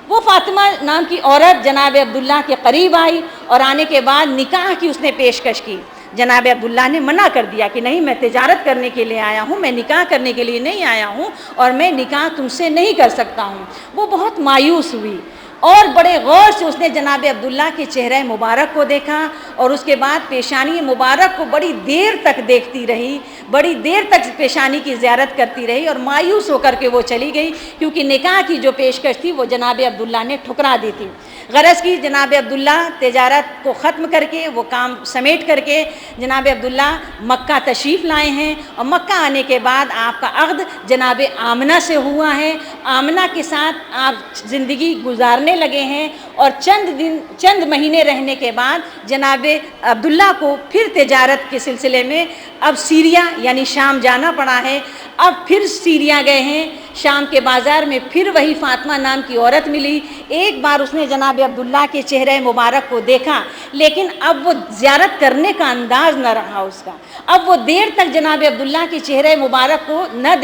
وہ فاطمہ نام کی عورت جناب عبداللہ کے قریب آئی اور آنے کے بعد نکاح کی اس نے پیشکش کی. جناب عبداللہ نے منع کر دیا کہ نہیں، میں تجارت کرنے کے لیے آیا ہوں، میں نکاح کرنے کے لیے نہیں آیا ہوں اور میں نکاح تم سے نہیں کر سکتا ہوں. وہ بہت مایوس ہوئی اور بڑے غور سے اس نے جناب عبداللہ کے چہرہ مبارک کو دیکھا اور اس کے بعد پیشانی مبارک کو بڑی دیر تک دیکھتی رہی، بڑی دیر تک پیشانی کی زیارت کرتی رہی اور مایوس ہو کر کے وہ چلی گئی کیونکہ نکاح کی جو پیشکش تھی وہ جناب عبداللہ نے ٹھکرا دی تھی. غرض کی جناب عبداللہ تجارت کو ختم کر کے، وہ کام سمیٹ کر کے جناب عبداللہ مکہ تشریف لائے ہیں اور مکہ آنے کے بعد آپ کا عقد جناب آمنہ سے ہوا ہے. آمنہ کے ساتھ آپ زندگی گزارنے لگے ہیں اور چند مہینے رہنے کے بعد جناب عبداللہ کو پھر تجارت کے سلسلے میں اب سیریا یعنی شام جانا پڑا ہے. اب پھر سیریا گئے ہیں، شام کے بازار میں پھر وہی فاطمہ نام کی عورت ملی. ایک بار اس نے جناب عبداللہ کے چہرہ مبارک کو دیکھا لیکن اب وہ زیارت کرنے کا انداز نہ رہا اس کا. اب وہ دیر تک جناب عبداللہ کے چہرہ مبارک کو نہ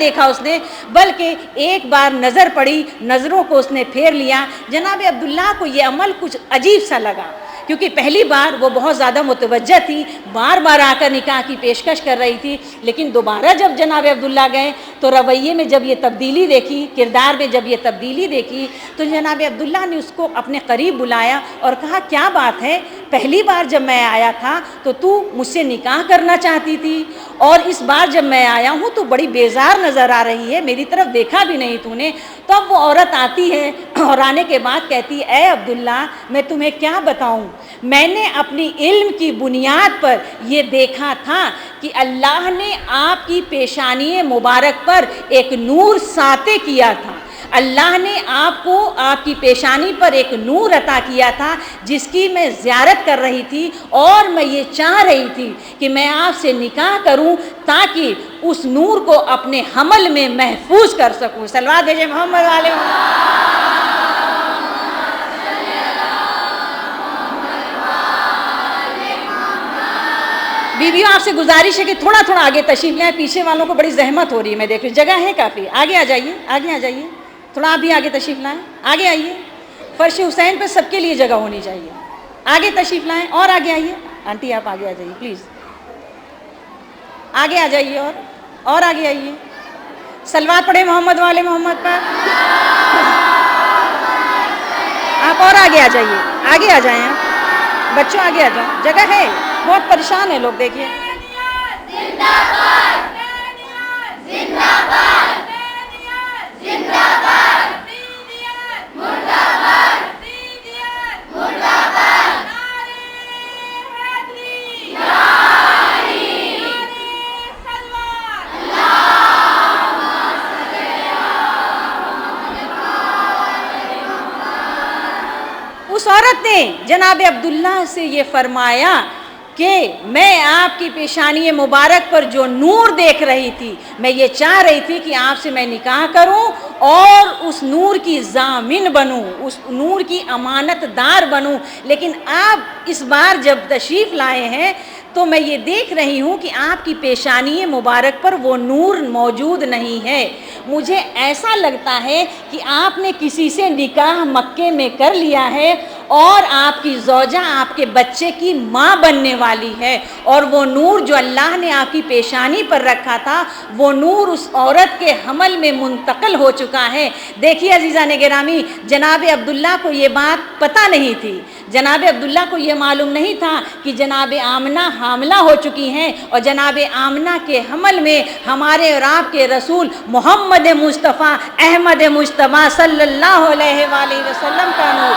دیکھا اس نے، بلکہ ایک بار نظر پڑی، نظروں کو اس نے پھیر لیا. جناب عبداللہ کو یہ عمل کچھ عجیب سا لگا کیونکہ پہلی بار وہ بہت زیادہ متوجہ تھی، بار بار آ کر نکاح کی پیشکش کر رہی تھی، لیکن دوبارہ جب جناب عبداللہ گئے تو رویے میں جب یہ تبدیلی دیکھی، کردار میں جب یہ تبدیلی دیکھی تو جناب عبداللہ نے اس کو اپنے قریب بلایا اور کہا کیا بات ہے، پہلی بار جب میں آیا تھا تو مجھ سے نکاح کرنا چاہتی تھی اور اس بار جب میں آیا ہوں تو بڑی بیزار نظر آ رہی ہے، میری طرف دیکھا بھی نہیں تو نے. تو اب وہ عورت آتی ہے اور آنے کے بعد کہتی ہے اے عبداللہ میں تمہیں کیا بتاؤں، میں نے اپنی علم کی بنیاد پر یہ دیکھا تھا کہ اللہ نے آپ کی پیشانی مبارک پر ایک نور ساطع کیا تھا. اللہ نے آپ کو آپ کی پیشانی پر ایک نور عطا کیا تھا جس کی میں زیارت کر رہی تھی اور میں یہ چاہ رہی تھی کہ میں آپ سے نکاح کروں تاکہ اس نور کو اپنے حمل میں محفوظ کر سکوں. صلوات بھیجیں محمد والے. بیویوں آپ سے گزارش ہے کہ تھوڑا تھوڑا آگے تشریف لیں، پیچھے والوں کو بڑی زحمت ہو رہی ہے، میں دیکھ رہی جگہ ہے کافی. آگے آ جائیے، آگے آ جائیے، تھوڑا آپ بھی آگے تشریف لائیں، آگے آئیے. فرش حسین پہ سب کے لیے جگہ ہونی چاہیے. آگے تشریف لائیں اور آگے آئیے. آنٹی آپ آگے آ جائیے پلیز، آگے آ جائیے اور آگے آئیے. صلوات پڑھیں محمد والے محمد پر. آپ اور آگے آ جائیے، آگے آ جائیں آپ بچوں، آگے آ جاؤ، جگہ ہے، بہت پریشان ہیں لوگ. دیکھیے اس عورت نے جناب عبداللہ سے یہ فرمایا کہ میں آپ کی پیشانی مبارک پر جو نور دیکھ رہی تھی، میں یہ چاہ رہی تھی کہ آپ سے میں نکاح کروں اور اس نور کی ضامن بنوں، اس نور کی امانت دار بنوں. لیکن آپ اس بار جب تشریف لائے ہیں تو میں یہ دیکھ رہی ہوں کہ آپ کی پیشانی مبارک پر وہ نور موجود نہیں ہے. مجھے ایسا لگتا ہے کہ آپ نے کسی سے نکاح مکے میں کر لیا ہے اور آپ کی زوجہ آپ کے بچے کی ماں بننے والی ہے، اور وہ نور جو اللہ نے آپ کی پیشانی پر رکھا تھا وہ نور اس عورت کے حمل میں منتقل ہو چکا ہے۔ دیکھیے عزیزان گرامی، جناب عبداللہ کو یہ بات پتہ نہیں تھی، جناب عبداللہ کو یہ معلوم نہیں تھا کہ جناب آمنہ حاملہ ہو چکی ہیں، اور جناب آمنہ کے حمل میں ہمارے اور آپ کے رسول محمد مصطفیٰ احمد مجتبیٰ صلی اللہ علیہ وآلہ وسلم کا نور۔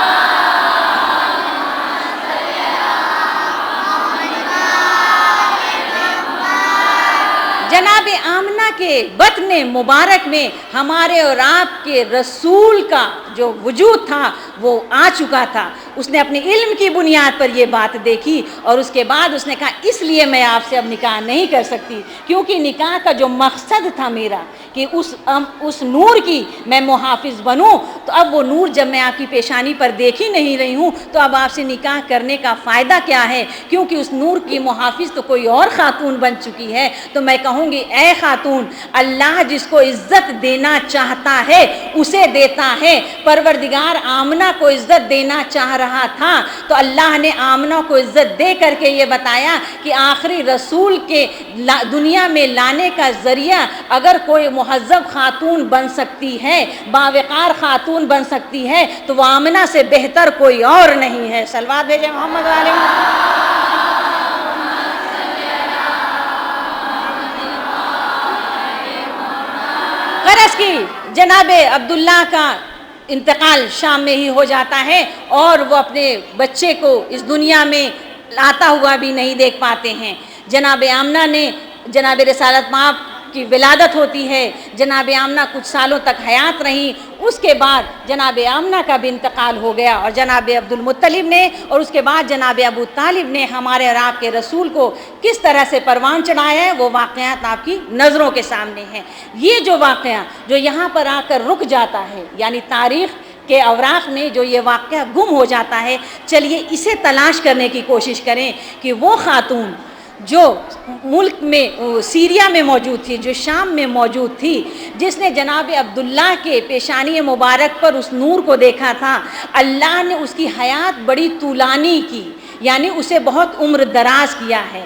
جناب آمنہ کے بطن مبارک میں ہمارے اور آپ کے رسول کا جو وجود تھا وہ آ چکا تھا۔ اس نے اپنے علم کی بنیاد پر یہ بات دیکھی، اور اس کے بعد اس نے کہا اس لیے میں آپ سے اب نکاح نہیں کر سکتی، کیونکہ نکاح کا جو مقصد تھا میرا کہ اس نور کی میں محافظ بنوں، تو اب وہ نور جب میں آپ کی پیشانی پر دیکھ ہی نہیں رہی ہوں تو اب آپ سے نکاح کرنے کا فائدہ کیا ہے، کیونکہ اس نور کی محافظ تو کوئی اور خاتون بن چکی ہے۔ تو میں کہوں گی اے خاتون، اللہ جس کو عزت دینا چاہتا ہے اسے دیتا ہے۔ پروردگار آمنہ کو عزت دینا چاہ رہا تھا تو اللہ نے آمنہ کو عزت دے کر کے یہ بتایا کہ آخری رسول کے دنیا میں لانے کا ذریعہ اگر کوئی مہذب خاتون بن سکتی ہے، باوقار خاتون بن سکتی ہے، تو وہ آمنہ سے بہتر کوئی اور نہیں ہے۔ صلوات بھیجیں محمد علیہ وسلم۔ غرض کی جناب عبداللہ کا انتقال شام میں ہی ہو جاتا ہے، اور وہ اپنے بچے کو اس دنیا میں آتا ہوا بھی نہیں دیکھ پاتے ہیں۔ جناب آمنہ نے جناب رسالت مآب کی ولادت ہوتی ہے، جناب آمنہ کچھ سالوں تک حیات رہیں، اس کے بعد جناب آمنہ کا بھی انتقال ہو گیا، اور جناب عبدالمطلب نے اور اس کے بعد جناب ابو طالب نے ہمارے اور آپ کے رسول کو کس طرح سے پروان چڑھایا ہے وہ واقعات آپ کی نظروں کے سامنے ہیں۔ یہ جو واقعہ جو یہاں پر آ کر رک جاتا ہے، یعنی تاریخ کے اوراق میں جو یہ واقعہ گم ہو جاتا ہے، چلیے اسے تلاش کرنے کی کوشش کریں کہ وہ خاتون جو ملک میں سیریا میں موجود تھی، جو شام میں موجود تھی، جس نے جناب عبداللہ کے پیشانی مبارک پر اس نور کو دیکھا تھا، اللہ نے اس کی حیات بڑی طولانی کی، یعنی اسے بہت عمر دراز کیا ہے۔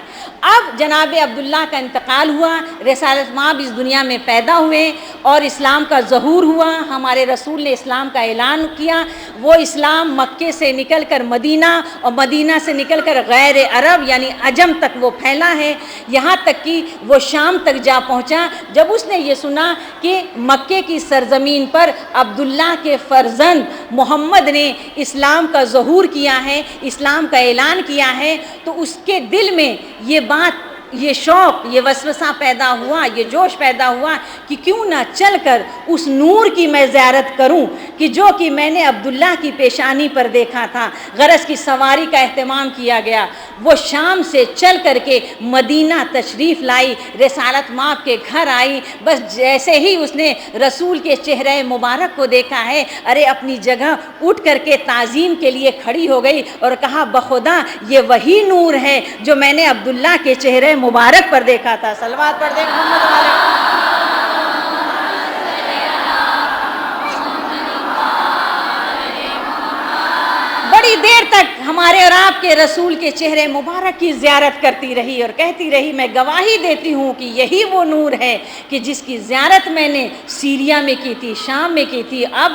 اب جناب عبداللہ کا انتقال ہوا، رسالت مآب اس دنیا میں پیدا ہوئے، اور اسلام کا ظہور ہوا، ہمارے رسول نے اسلام کا اعلان کیا۔ وہ اسلام مکے سے نکل کر مدینہ، اور مدینہ سے نکل کر غیر عرب یعنی عجم تک وہ پھیلا ہے، یہاں تک کہ وہ شام تک جا پہنچا۔ جب اس نے یہ سنا کہ مکے کی سرزمین پر عبداللہ کے فرزند محمد نے اسلام کا ظہور کیا ہے، اسلام کا اعلان کیا ہے، تو اس کے دل میں یہ بات، یہ شوق، یہ وسوسہ پیدا ہوا، یہ جوش پیدا ہوا کہ کیوں نہ چل کر اس نور کی میں زیارت کروں کہ جو کہ میں نے عبداللہ کی پیشانی پر دیکھا تھا۔ غرض کی سواری کا اہتمام کیا گیا، وہ شام سے چل کر کے مدینہ تشریف لائی، رسالت مآب کے گھر آئی۔ بس جیسے ہی اس نے رسول کے چہرے مبارک کو دیکھا ہے، ارے اپنی جگہ اٹھ کر کے تعظیم کے لیے کھڑی ہو گئی اور کہا بخدا یہ وہی نور ہے جو میں نے عبداللہ کے چہرے مبارک پر دیکھا تھا۔ صلوات پڑھ دیں محمد علیہ۔ بڑی دیر تک ہمارے اور آپ کے رسول کے چہرے مبارک کی زیارت کرتی رہی اور کہتی رہی میں گواہی دیتی ہوں کہ یہی وہ نور ہے کہ جس کی زیارت میں نے سیریا میں کی تھی، شام میں کی تھی، اب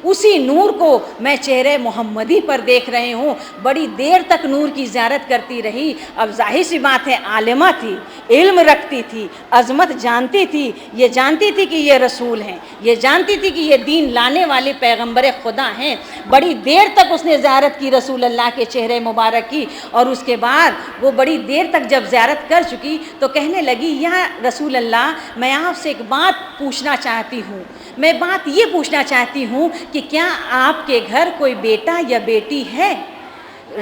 اسی نور کو میں چہرے محمدی پر دیکھ رہے ہوں۔ بڑی دیر تک نور کی زیارت کرتی رہی۔ اب ظاہر سی بات ہے عالمہ تھی، علم رکھتی تھی، عظمت جانتی تھی، یہ جانتی تھی کہ یہ رسول ہیں، یہ جانتی تھی کہ یہ دین لانے والے پیغمبر خدا ہیں۔ بڑی دیر تک اس نے زیارت کی رسول اللہ کے چہرے مبارک کی، اور اس کے بعد وہ بڑی دیر تک جب زیارت کر چکی تو کہنے لگی یا رسول اللہ میں آپ سے ایک بات پوچھنا چاہتی ہوں، میں بات یہ پوچھنا چاہتی ہوں کہ کیا آپ کے گھر کوئی بیٹا یا بیٹی ہے؟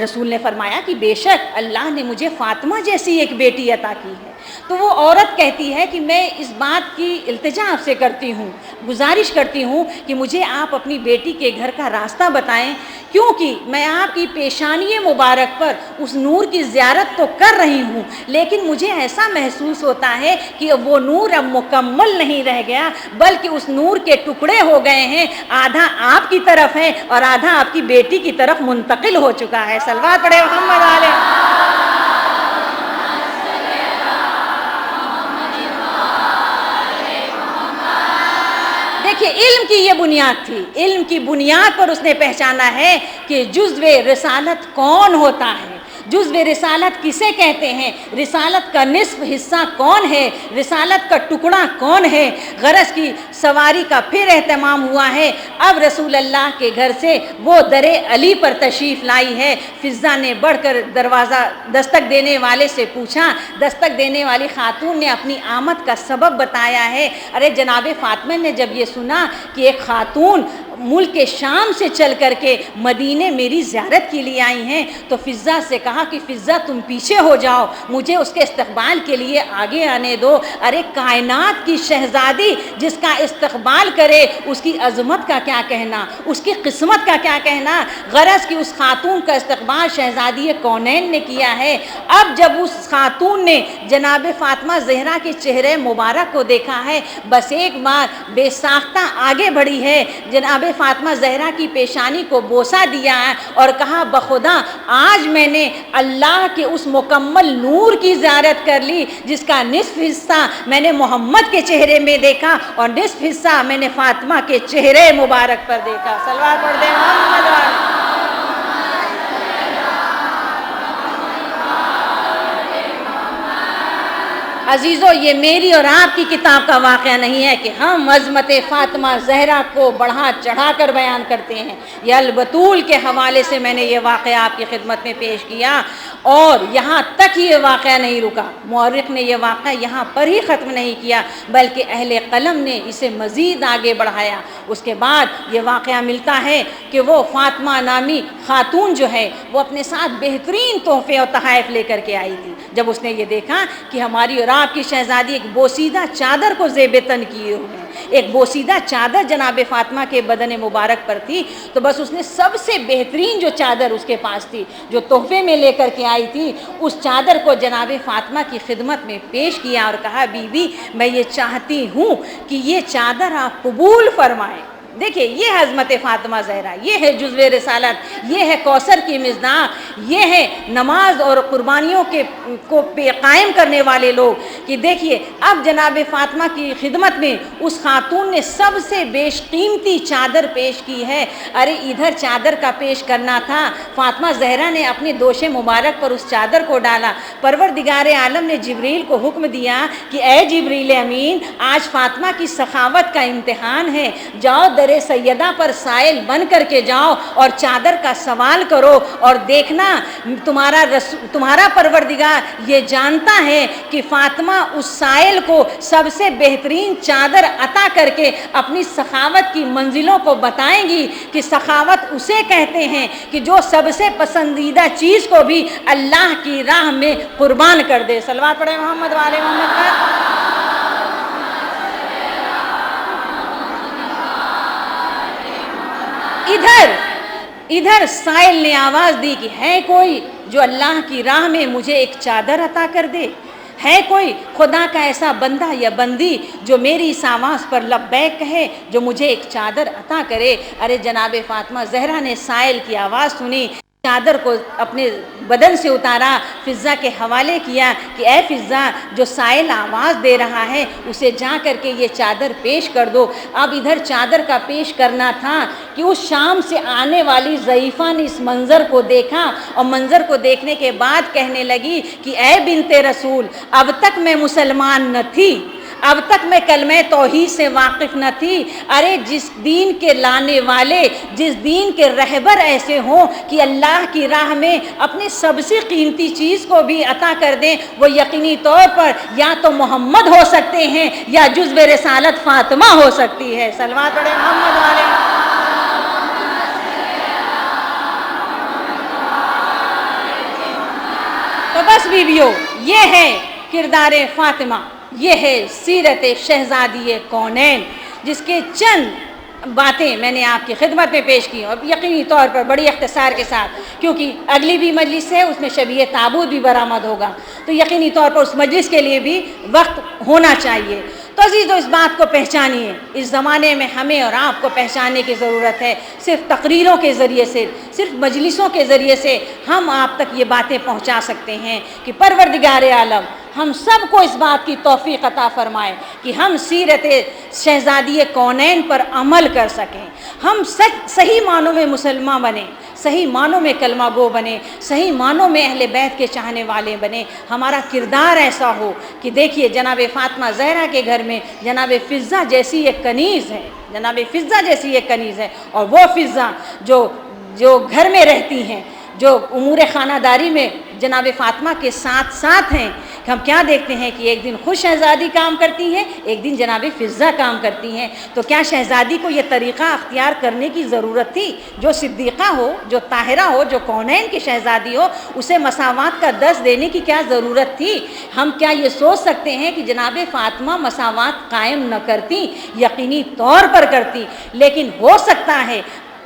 رسول نے فرمایا کہ بے شک اللہ نے مجھے فاطمہ جیسی ایک بیٹی عطا کی ہے۔ تو وہ عورت کہتی ہے کہ میں اس بات کی التجا آپ سے کرتی ہوں، گزارش کرتی ہوں کہ مجھے آپ اپنی بیٹی کے گھر کا راستہ بتائیں، کیونکہ میں آپ کی پیشانی مبارک پر اس نور کی زیارت تو کر رہی ہوں، لیکن مجھے ایسا محسوس ہوتا ہے کہ وہ نور اب مکمل نہیں رہ گیا، بلکہ اس نور کے ٹکڑے ہو گئے ہیں، آدھا آپ کی طرف ہے اور آدھا آپ کی بیٹی کی طرف منتقل ہو چکا ہے۔ صلوات پڑھے محمد علیہ۔ دیکھیے علم کی یہ بنیاد تھی، علم کی بنیاد پر اس نے پہچانا ہے کہ جزو رسالت کون ہوتا ہے، جزو رسالت کسے کہتے ہیں، رسالت کا نصف حصہ کون ہے، رسالت کا ٹکڑا کون ہے۔ غرض کی سواری کا پھر اہتمام ہوا ہے، اب رسول اللہ کے گھر سے وہ در علی پر تشریف لائی ہے۔ فضہ نے بڑھ کر دروازہ دستک دینے والے سے پوچھا، دستک دینے والی خاتون نے اپنی آمد کا سبب بتایا ہے۔ ارے جناب فاطمہ نے جب یہ سنا کہ ایک خاتون ملک شام سے چل کر کے مدینے میری زیارت کے لیے آئی ہیں، تو فضہ سے کہا کہ فضہ تم پیچھے ہو جاؤ، مجھے اس کے استقبال کے لیے آگے آنے دو۔ ارے کائنات کی شہزادی جس کا استقبال کرے، اس کی عظمت کا کیا کہنا، اس کی قسمت کا کیا کہنا۔ غرض کہ اس خاتون کا استقبال شہزادی کونین نے کیا ہے۔ اب جب اس خاتون نے جناب فاطمہ زہرا کے چہرے مبارک کو دیکھا ہے، بس ایک بار بے ساختہ آگے بڑھی ہے، جناب فاطمہ زہرا کی پیشانی کو بوسہ دیا ہے اور کہا بخدا آج میں نے اللہ کے اس مکمل نور کی زیارت کر لی جس کا نصف حصہ میں نے محمد کے چہرے میں دیکھا اور نصف حصہ میں نے فاطمہ کے چہرے مبارک پر دیکھا۔ صلوات پڑھ دیں محمد علیہ۔ عزیزو یہ میری اور آپ کی کتاب کا واقعہ نہیں ہے کہ ہم عظمت فاطمہ زہرا کو بڑھا چڑھا کر بیان کرتے ہیں، یہ البتول کے حوالے سے میں نے یہ واقعہ آپ کی خدمت میں پیش کیا، اور یہاں تک یہ واقعہ نہیں رکا، مورخ نے یہ واقعہ یہاں پر ہی ختم نہیں کیا بلکہ اہل قلم نے اسے مزید آگے بڑھایا۔ اس کے بعد یہ واقعہ ملتا ہے کہ وہ فاطمہ نامی خاتون جو ہے وہ اپنے ساتھ بہترین تحفے اور تحائف لے کر کے آئی تھی۔ جب اس نے یہ دیکھا کہ ہماری اور آپ کی شہزادی ایک بوسیدہ چادر کو زیب تن کیے ہوئے ہیں، ایک بوسیدہ چادر جناب فاطمہ کے بدن مبارک پر تھی، تو بس اس نے سب سے بہترین جو چادر اس کے پاس تھی جو تحفے میں لے کر کے آئی تھی، اس چادر کو جناب فاطمہ کی خدمت میں پیش کیا اور کہا بی بی میں یہ چاہتی ہوں کہ یہ چادر آپ قبول فرمائیں۔ دیکھیں یہ عظمت فاطمہ زہرا، یہ ہے جزو رسالت، یہ ہے کوثر کی مصداق، یہ ہے نماز اور قربانیوں کو قائم کرنے والے لوگ کہ دیکھیے اب جناب فاطمہ کی خدمت میں اس خاتون نے سب سے بیش قیمتی چادر پیش کی ہے۔ ارے ادھر چادر کا پیش کرنا تھا، فاطمہ زہرا نے اپنے دوش مبارک پر اس چادر کو ڈالا۔ پروردگار عالم نے جبریل کو حکم دیا کہ اے جبریل امین آج فاطمہ کی سخاوت کا امتحان ہے، جاؤ در سیدہ پر سائل بن کر کے جاؤ اور چادر کا سوال کرو اور دیکھنا تمہارا پروردگار یہ جانتا ہے کہ فاطمہ اس سائل کو سب سے بہترین چادر عطا کر کے اپنی سخاوت کی منزلوں کو بتائیں گی کہ سخاوت اسے کہتے ہیں کہ جو سب سے پسندیدہ چیز کو بھی اللہ کی راہ میں قربان کر دے۔ صلوات پڑھیں محمد والے محمد پر۔ ادھر سائل نے آواز دی کہ ہے کوئی جو اللہ کی راہ میں مجھے ایک چادر عطا کر دے، ہے کوئی خدا کا ایسا بندہ یا بندی جو میری اس آواز پر لبیک کہے، جو مجھے ایک چادر عطا کرے۔ ارے جناب فاطمہ زہرا نے سائل کی آواز سنی، چادر کو اپنے بدن سے اتارا، فضہ کے حوالے کیا کہ اے فضہ جو سائل آواز دے رہا ہے اسے جا کر کے یہ چادر پیش کر دو۔ اب ادھر چادر کا پیش کرنا تھا کہ اس شام سے آنے والی ضعیفہ نے اس منظر کو دیکھا اور منظر کو دیکھنے کے بعد کہنے لگی کہ اے بنت رسول اب تک میں مسلمان نہ تھی، اب تک میں کلمہ توحید سے واقف نہ تھی۔ ارے جس دین کے لانے والے، جس دین کے رہبر ایسے ہوں کہ اللہ کی راہ میں اپنے سب سے قیمتی چیز کو بھی عطا کر دیں، وہ یقینی طور پر یا تو محمد ہو سکتے ہیں یا جزو رسالت فاطمہ ہو سکتی ہے۔ صلوات پڑھیں محمد والے۔ تو بس بیویوں یہ ہے کردار فاطمہ، یہ ہے سیرت شہزادی کونین، جس کے چند باتیں میں نے آپ کی خدمت میں پیش کی، اور یقینی طور پر بڑی اختصار کے ساتھ، کیونکہ اگلی بھی مجلس ہے، اس میں شبیہ تابوت بھی برآمد ہوگا، تو یقینی طور پر اس مجلس کے لیے بھی وقت ہونا چاہیے۔ تو عزیزو، اس بات کو پہچانیے، اس زمانے میں ہمیں اور آپ کو پہچاننے کی ضرورت ہے۔ صرف تقریروں کے ذریعے سے، صرف مجلسوں کے ذریعے سے ہم آپ تک یہ باتیں پہنچا سکتے ہیں کہ پروردگار عالم ہم سب کو اس بات کی توفیق عطا فرمائے کہ ہم سیرت شہزادی کونین پر عمل کر سکیں، ہم صحیح معنوں میں مسلمان بنیں، صحیح معنوں میں کلمہ گو بنے، صحیح معنوں میں اہل بیت کے چاہنے والے بنے، ہمارا کردار ایسا ہو کہ دیکھیے جناب فاطمہ زہرا کے گھر میں جناب فضہ جیسی ایک کنیز ہے، جناب فضہ جیسی ایک کنیز ہے، اور وہ فضہ جو گھر میں رہتی ہیں، جو امور خانہ داری میں جناب فاطمہ کے ساتھ ساتھ ہیں، کہ ہم کیا دیکھتے ہیں کہ ایک دن خود شہزادی کام کرتی ہیں، ایک دن جناب فضہ کام کرتی ہیں، تو کیا شہزادی کو یہ طریقہ اختیار کرنے کی ضرورت تھی؟ جو صدیقہ ہو، جو طاہرہ ہو، جو کونین کی شہزادی ہو، اسے مساوات کا درس دینے کی کیا ضرورت تھی؟ ہم کیا یہ سوچ سکتے ہیں کہ جناب فاطمہ مساوات قائم نہ کرتی؟ یقینی طور پر کرتی، لیکن ہو سکتا ہے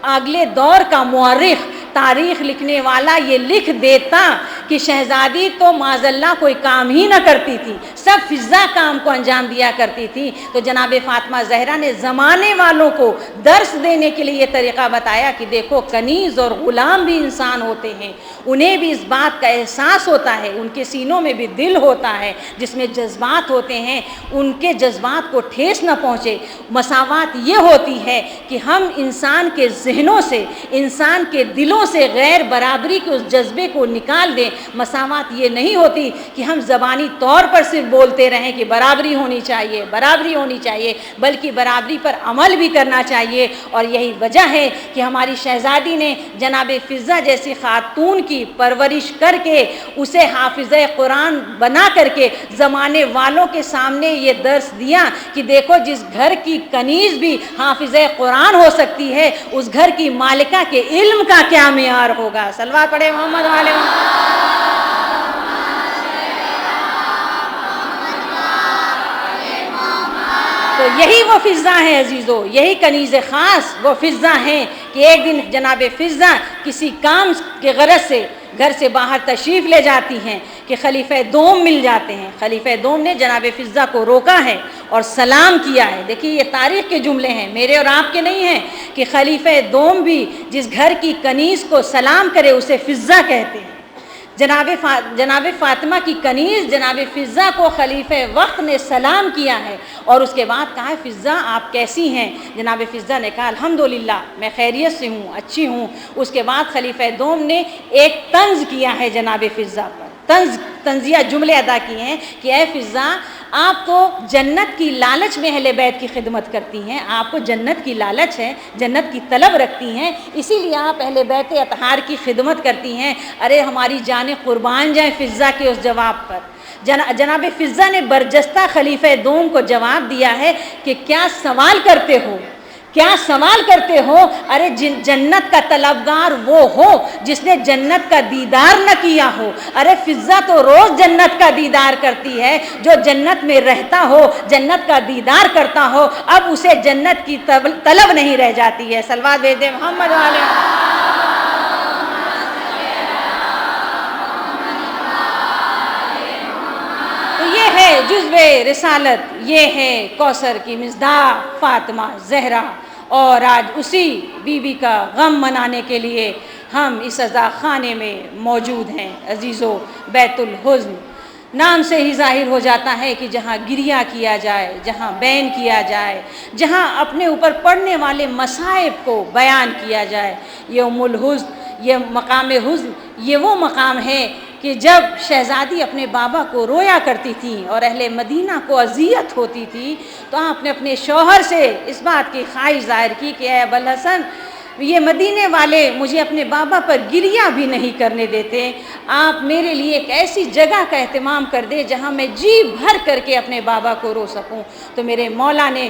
اگلے دور کا مورخ، تاریخ لکھنے والا یہ لکھ دیتا کہ شہزادی تو معاذ اللہ کوئی کام ہی نہ کرتی تھی، سب فضہ کام کو انجام دیا کرتی تھی، تو جناب فاطمہ زہرا نے زمانے والوں کو درس دینے کے لیے یہ طریقہ بتایا کہ دیکھو کنیز اور غلام بھی انسان ہوتے ہیں، انہیں بھی اس بات کا احساس ہوتا ہے، ان کے سینوں میں بھی دل ہوتا ہے جس میں جذبات ہوتے ہیں، ان کے جذبات کو ٹھیس نہ پہنچے۔ مساوات یہ ہوتی ہے کہ ہم انسان کے ذہنوں سے، انسان کے دلوں سے غیر برابری کے اس جذبے کو نکال دیں۔ مساوات یہ نہیں ہوتی کہ ہم زبانی طور پر صرف بولتے رہیں کہ برابری ہونی چاہیے، برابری ہونی چاہیے، بلکہ برابری پر عمل بھی کرنا چاہیے، اور یہی وجہ ہے کہ ہماری شہزادی نے جناب فضہ جیسی خاتون کی پرورش کر کے اسے حافظہ قرآن بنا کر کے زمانے والوں کے سامنے یہ درس دیا کہ دیکھو جس گھر کی کنیز بھی حافظہ قرآن ہو سکتی ہے، اس گھر کی مالکہ کے علم کا کیا معیار ہوگا۔ صلوات پڑھے محمد والے تو یہی وہ فضہ ہیں عزیزو، یہی کنیز خاص وہ فضہ ہیں کہ ایک دن جناب فضہ کسی کام کے غرض سے گھر سے باہر تشریف لے جاتی ہیں کہ خلیفہ دوم مل جاتے ہیں۔ خلیفہ دوم نے جناب فضہ کو روکا ہے اور سلام کیا ہے۔ دیکھیے یہ تاریخ کے جملے ہیں، میرے اور آپ کے نہیں ہیں، کہ خلیفہ دوم بھی جس گھر کی کنیز کو سلام کرے اسے فضہ کہتے ہیں۔ جناب فاطمہ کی کنیز جناب فضہ کو خلیفہ وقت نے سلام کیا ہے، اور اس کے بعد کہا فضہ آپ کیسی ہیں؟ جناب فضہ نے کہا الحمدللہ میں خیریت سے ہوں، اچھی ہوں۔ اس کے بعد خلیفہ دوم نے ایک طنز کیا ہے جناب فضہ پر، طنزیہ جملے ادا کیے ہیں کہ اے فضہ آپ تو جنت کی لالچ میں اہل بیت کی خدمت کرتی ہیں، آپ کو جنت کی لالچ ہے، جنت کی طلب رکھتی ہیں، اسی لیے آپ اہل بیت اطہار کی خدمت کرتی ہیں۔ ارے ہماری جانیں قربان جائیں فضہ کے اس جواب پر۔ جناب فضہ نے برجستہ خلیفہ دوم کو جواب دیا ہے کہ کیا سوال کرتے ہو، کیا سوال کرتے ہو؟ ارے جنت کا طلبگار وہ ہو جس نے جنت کا دیدار نہ کیا ہو۔ ارے فضہ تو روز جنت کا دیدار کرتی ہے، جو جنت میں رہتا ہو، جنت کا دیدار کرتا ہو، اب اسے جنت کی طلب نہیں رہ جاتی ہے۔ صلوات بھیج دیں محمد والے۔ تو یہ ہے جزو رسالت، یہ ہے کوثر کی مصداق فاطمہ زہرا، اور آج اسی بی بی کا غم منانے کے لیے ہم اس عزا خانے میں موجود ہیں۔ عزیزو، بیت الحزن نام سے ہی ظاہر ہو جاتا ہے کہ جہاں گریہ کیا جائے، جہاں بین کیا جائے، جہاں اپنے اوپر پڑنے والے مصائب کو بیان کیا جائے۔ یہ ام الحزن، یہ مقام حزن، یہ وہ مقام ہے کہ جب شہزادی اپنے بابا کو رویا کرتی تھی اور اہل مدینہ کو اذیت ہوتی تھی، تو آپ نے اپنے شوہر سے اس بات کی خواہش ظاہر کی کہ اے ابوالحسن، یہ مدینے والے مجھے اپنے بابا پر گریہ بھی نہیں کرنے دیتے، آپ میرے لیے ایک ایسی جگہ کا اہتمام کر دے جہاں میں جی بھر کر کے اپنے بابا کو رو سکوں۔ تو میرے مولا نے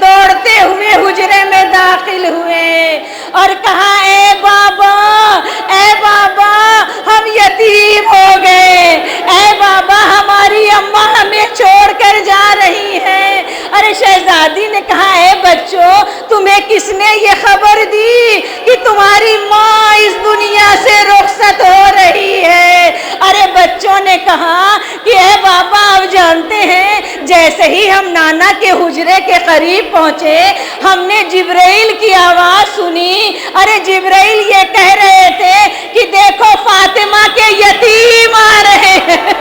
دوڑتے ہوئے حجرے میں داخل ہوئے اور کہا اے بابا ہم یتیم ہو گئے، اے بابا ہماری اماں ہمیں چھوڑ کر جا رہی ہیں۔ ارے شہزادی نے کہا اے بچوں تمہیں کس نے یہ خبر دی کہ تمہاری ماں اس دنیا سے رخصت ہو رہی ہے؟ ارے بچوں نے کہا کہ اے بابا آپ جانتے ہیں جیسے ہی ہم نانا کے حجرے کے قریب پہنچے ہم نے جبرائیل کی آواز سنی۔ ارے جبرائیل یہ کہہ رہے تھے کہ دیکھو فاطمہ کے یتیم آ رہے ہیں۔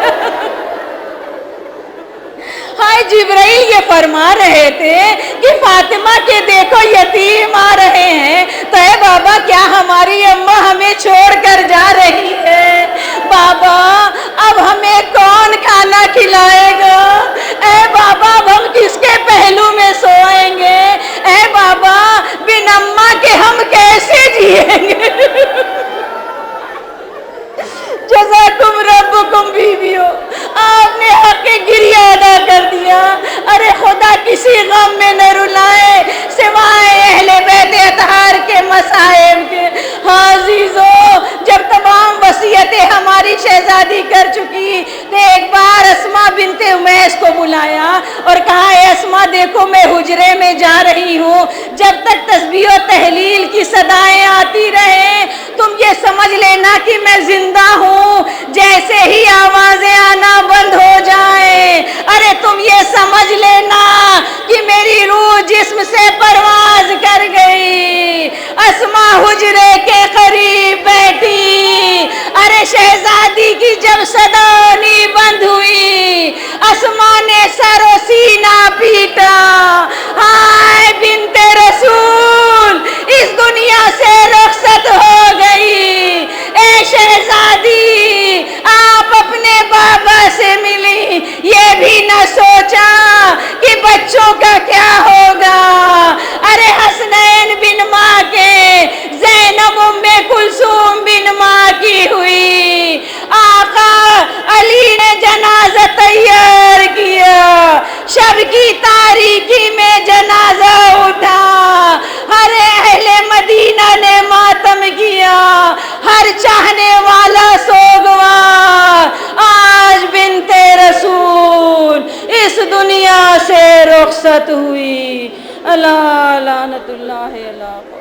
ہائے جبرائیل یہ فرما رہے تھے کہ فاطمہ کے دیکھو یتیم آ رہے ہیں، تو اے بابا کیا ہماری اماں ہمیں چھوڑ کر جا رہی ہے؟ بابا اب ہمیں کون کھانا کھلائے گا؟ اے بابا اب ہم کس کے پہلو میں سوئیں گے؟ اے بابا بن اماں کے ہم کیسے جیئیں گے؟ جزاکم ربکم بیویو، آپ نے حق گریہ ادا کر دیا۔ ارے خدا کسی غم میں نہ رلائے سوائے اہل بیت اطہار کے مصائب کے۔ ہاں عزیزو جب تمام وصیتیں ہماری شہزادی کر چکی تو ایک بار اسماء بنت امیس کو بلایا اور کہا اے اسماء دیکھو میں حجرے میں جا رہی ہوں، جب تک تسبیح و تحلیل کی صدائیں آتی رہیں تم یہ سمجھ لینا کہ میں زندہ ہوں، جیسے ہی آوازیں آنا بند ہو جائیں ارے تم یہ سمجھ لینا کہ میری روح جسم سے پرواز کر گئی۔ اسماء حجرے کے قریب بیٹھی، ارے شہزادی کی جب صدانی بند ہوئی اسماء نے سر و سینہ پیٹا، ہائے بنت رسول اس دنیا سے رخصت ہو گئی۔ اے شہزادی آپ اپنے بابا سے ملی، یہ بھی نہ سوچا کہ بچوں کا کیا ہوگا۔ ارے حسنین بن ماں کے، زینب ام کلثوم بن ماں کی ہوئی، آقا علی نے جنازہ تیار کیا، شب کی تاریکی میں جنازہ اٹھا، ہر اہل مدینہ نے ماتم کیا، ہر چاہنے والا سوگوار۔ آج بنت رسول اس دنیا سے رخصت ہوئی۔ اللہ لعنت اللہ علیہ۔